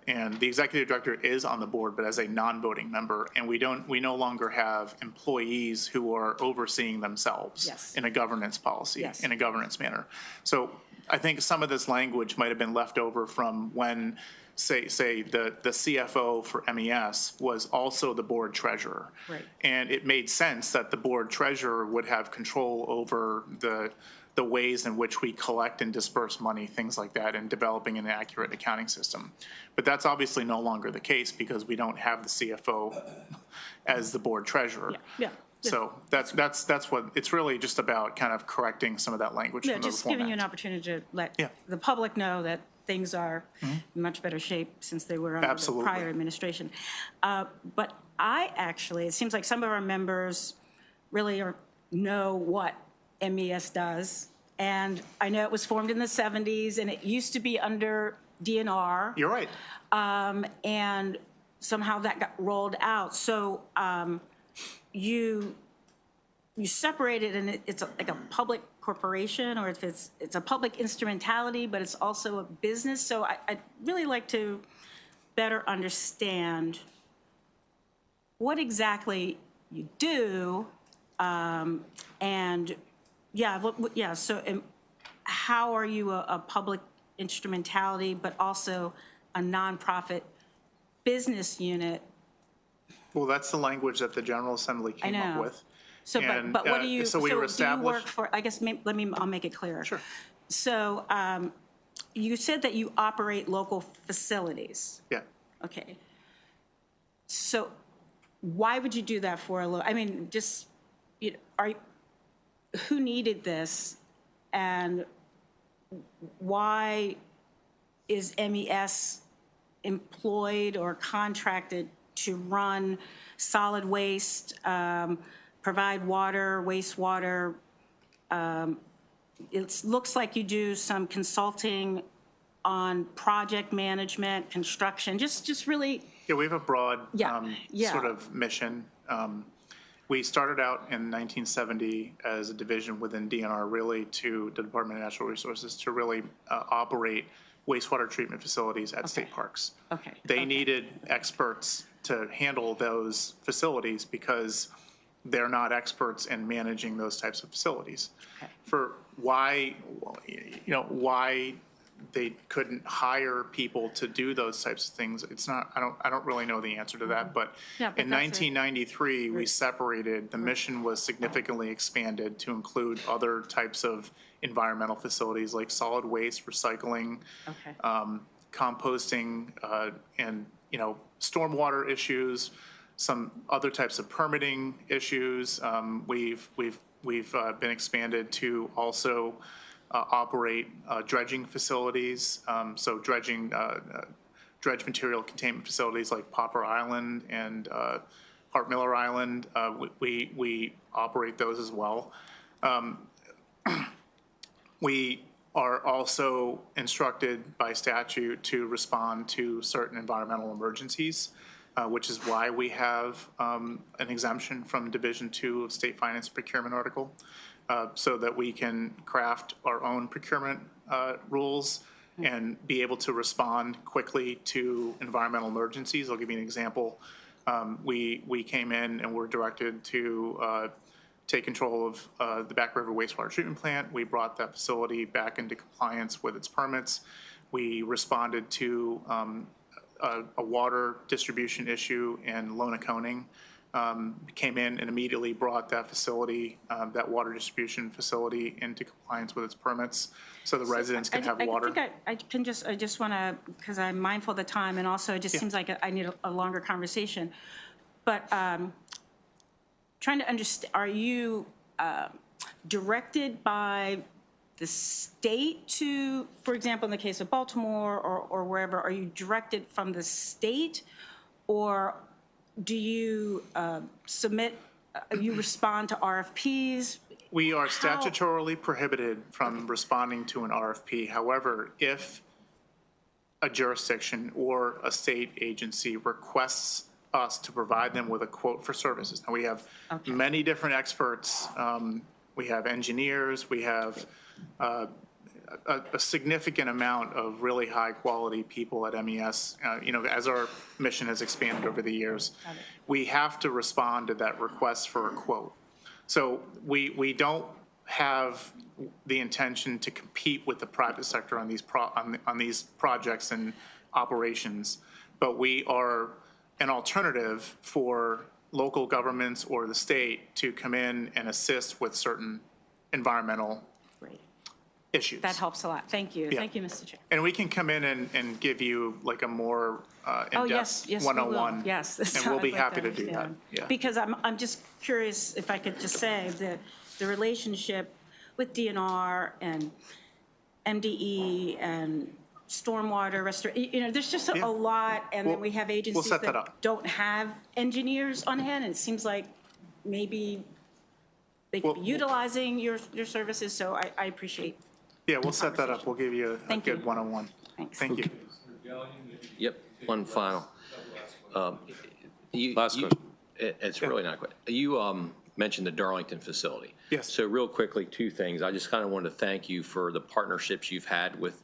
And the executive director is on the board, but as a non-voting member. And we no longer have employees who are overseeing themselves in a governance policy, in a governance manner. So I think some of this language might have been left over from when, say the CFO for MES was also the board treasurer. Right. And it made sense that the board treasurer would have control over the the ways in which we collect and disperse money, things like that, and developing an accurate accounting system. But that's obviously no longer the case because we don't have the CFO as the board treasurer. Yeah. So that's what, it's really just about kind of correcting some of that language Yeah, from the just Reform giving you Act. an opportunity to let Yeah. the public know that things are in much better shape since they were under the Absolutely. prior administration. But I actually, it seems like some of our members really know what MES does. And I know it was formed in the 70s, and it used to be under DNR. You're right. And somehow that got rolled out. So you separate it, and it's like a public corporation, or if it's a public instrumentality, but it's also a business. So I'd really like to better understand what exactly you do, and so how are you a public instrumentality, but also a nonprofit business unit? Well, that's the language that the General Assembly came up know. with. So, And, but what do you, so we were do you work established. for, I guess, I'll make it clearer. Sure. So you said that you operate local facilities. Yeah. Okay. So why would you do that for a I mean, just, who needed this, and why is MES employed or contracted to run solid waste, provide water, wastewater? It looks like you do some consulting on project management, construction, just really. Yeah, we have a broad Yeah. sort of mission. We started out in 1970 as a division within DNR, really to the Department of Natural Resources, to really operate wastewater treatment facilities at state parks. Okay. They needed experts to handle those facilities because they're not experts in managing those types of facilities. Okay. For why they couldn't hire people to do those types of things, it's not, I don't really know the answer to that, but Yeah, but in that's 1993, we separated, the mission was significantly expanded to include other types of environmental facilities like solid waste, recycling, Okay. composting, and, stormwater issues, some other types of permitting issues. We've been expanded to also operate dredging facilities, so dredge material containment facilities like Popper Island and Hart Miller Island. We operate those as well. We are also instructed by statute to respond to certain environmental emergencies, which is why we have an exemption from Division 2 of State Finance Procurement Article, so that we can craft our own procurement rules and be able to respond quickly to environmental emergencies. I'll give you an example. We came in and were directed to take control of the Back River wastewater treatment plant. We brought that facility back into compliance with its permits. We responded to a water distribution issue in Lonaconing. Came in and immediately brought that facility, that water distribution facility, into compliance with its permits, so the residents can have water. I just want to, because I'm mindful of the time, and also it just seems like I need a longer conversation. But trying to understand, are you directed by the state to, for example, in the case of Baltimore or wherever, are you directed from the state, or do you you respond to RFPs? We are statutorily prohibited from responding to an RFP. However, if a jurisdiction or a state agency requests us to provide them with a quote for services. Now, we have many different experts. We have engineers. We have a significant amount of really high-quality people at MES. As our mission has expanded over the years, we have to respond to that request for a quote. So we don't have the intention to compete with the private sector on these projects and operations, but we are an alternative for local governments or the state to come in and assist with certain environmental issues. That helps a lot. Thank you. Yeah. Thank you, Mr. Chair. And we can come in and give you like a more Oh, yes, in-depth yes, we will. 101. Yes. And we'll be I'd like happy to do that. understand. Yeah. Because I'm just curious, if I could just say, the relationship with DNR and MDE and stormwater restoration, there's just a lot, and then we have agencies set that that up. don't have engineers on hand, and it seems like maybe they could be utilizing your services, so I appreciate. Yeah, we'll set that up. We'll give you a Thank good you. 101. Thanks. Thank you. Yep, one final. Last question. It's really not a question. You mentioned the Darlington facility. Yes. So real quickly, two things. I just kind of wanted to thank you for the partnerships you've had with,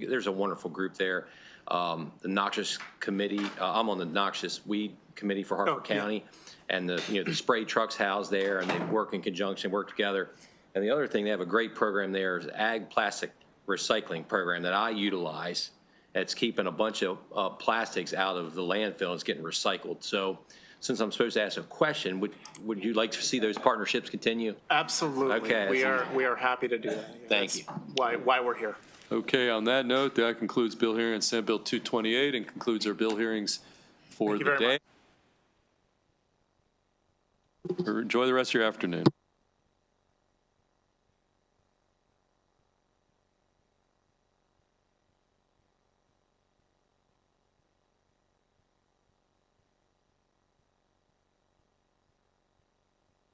there's a wonderful group there. The Noxious Committee, I'm on the Noxious Weed Committee for Harford County. And the spray trucks housed there, and they work in conjunction, work together. And the other thing, they have a great program there, is ag plastic recycling program that I utilize. It's keeping a bunch of plastics out of the landfill. It's getting recycled. So since I'm supposed to ask a question, would you like to see those partnerships continue? Absolutely. Okay. We are happy to do that. Thank you. Why we're here. Okay, on that note, that concludes bill hearing on Senate Bill 228 and concludes our bill hearings for Thank you the very day. Enjoy the rest of your afternoon.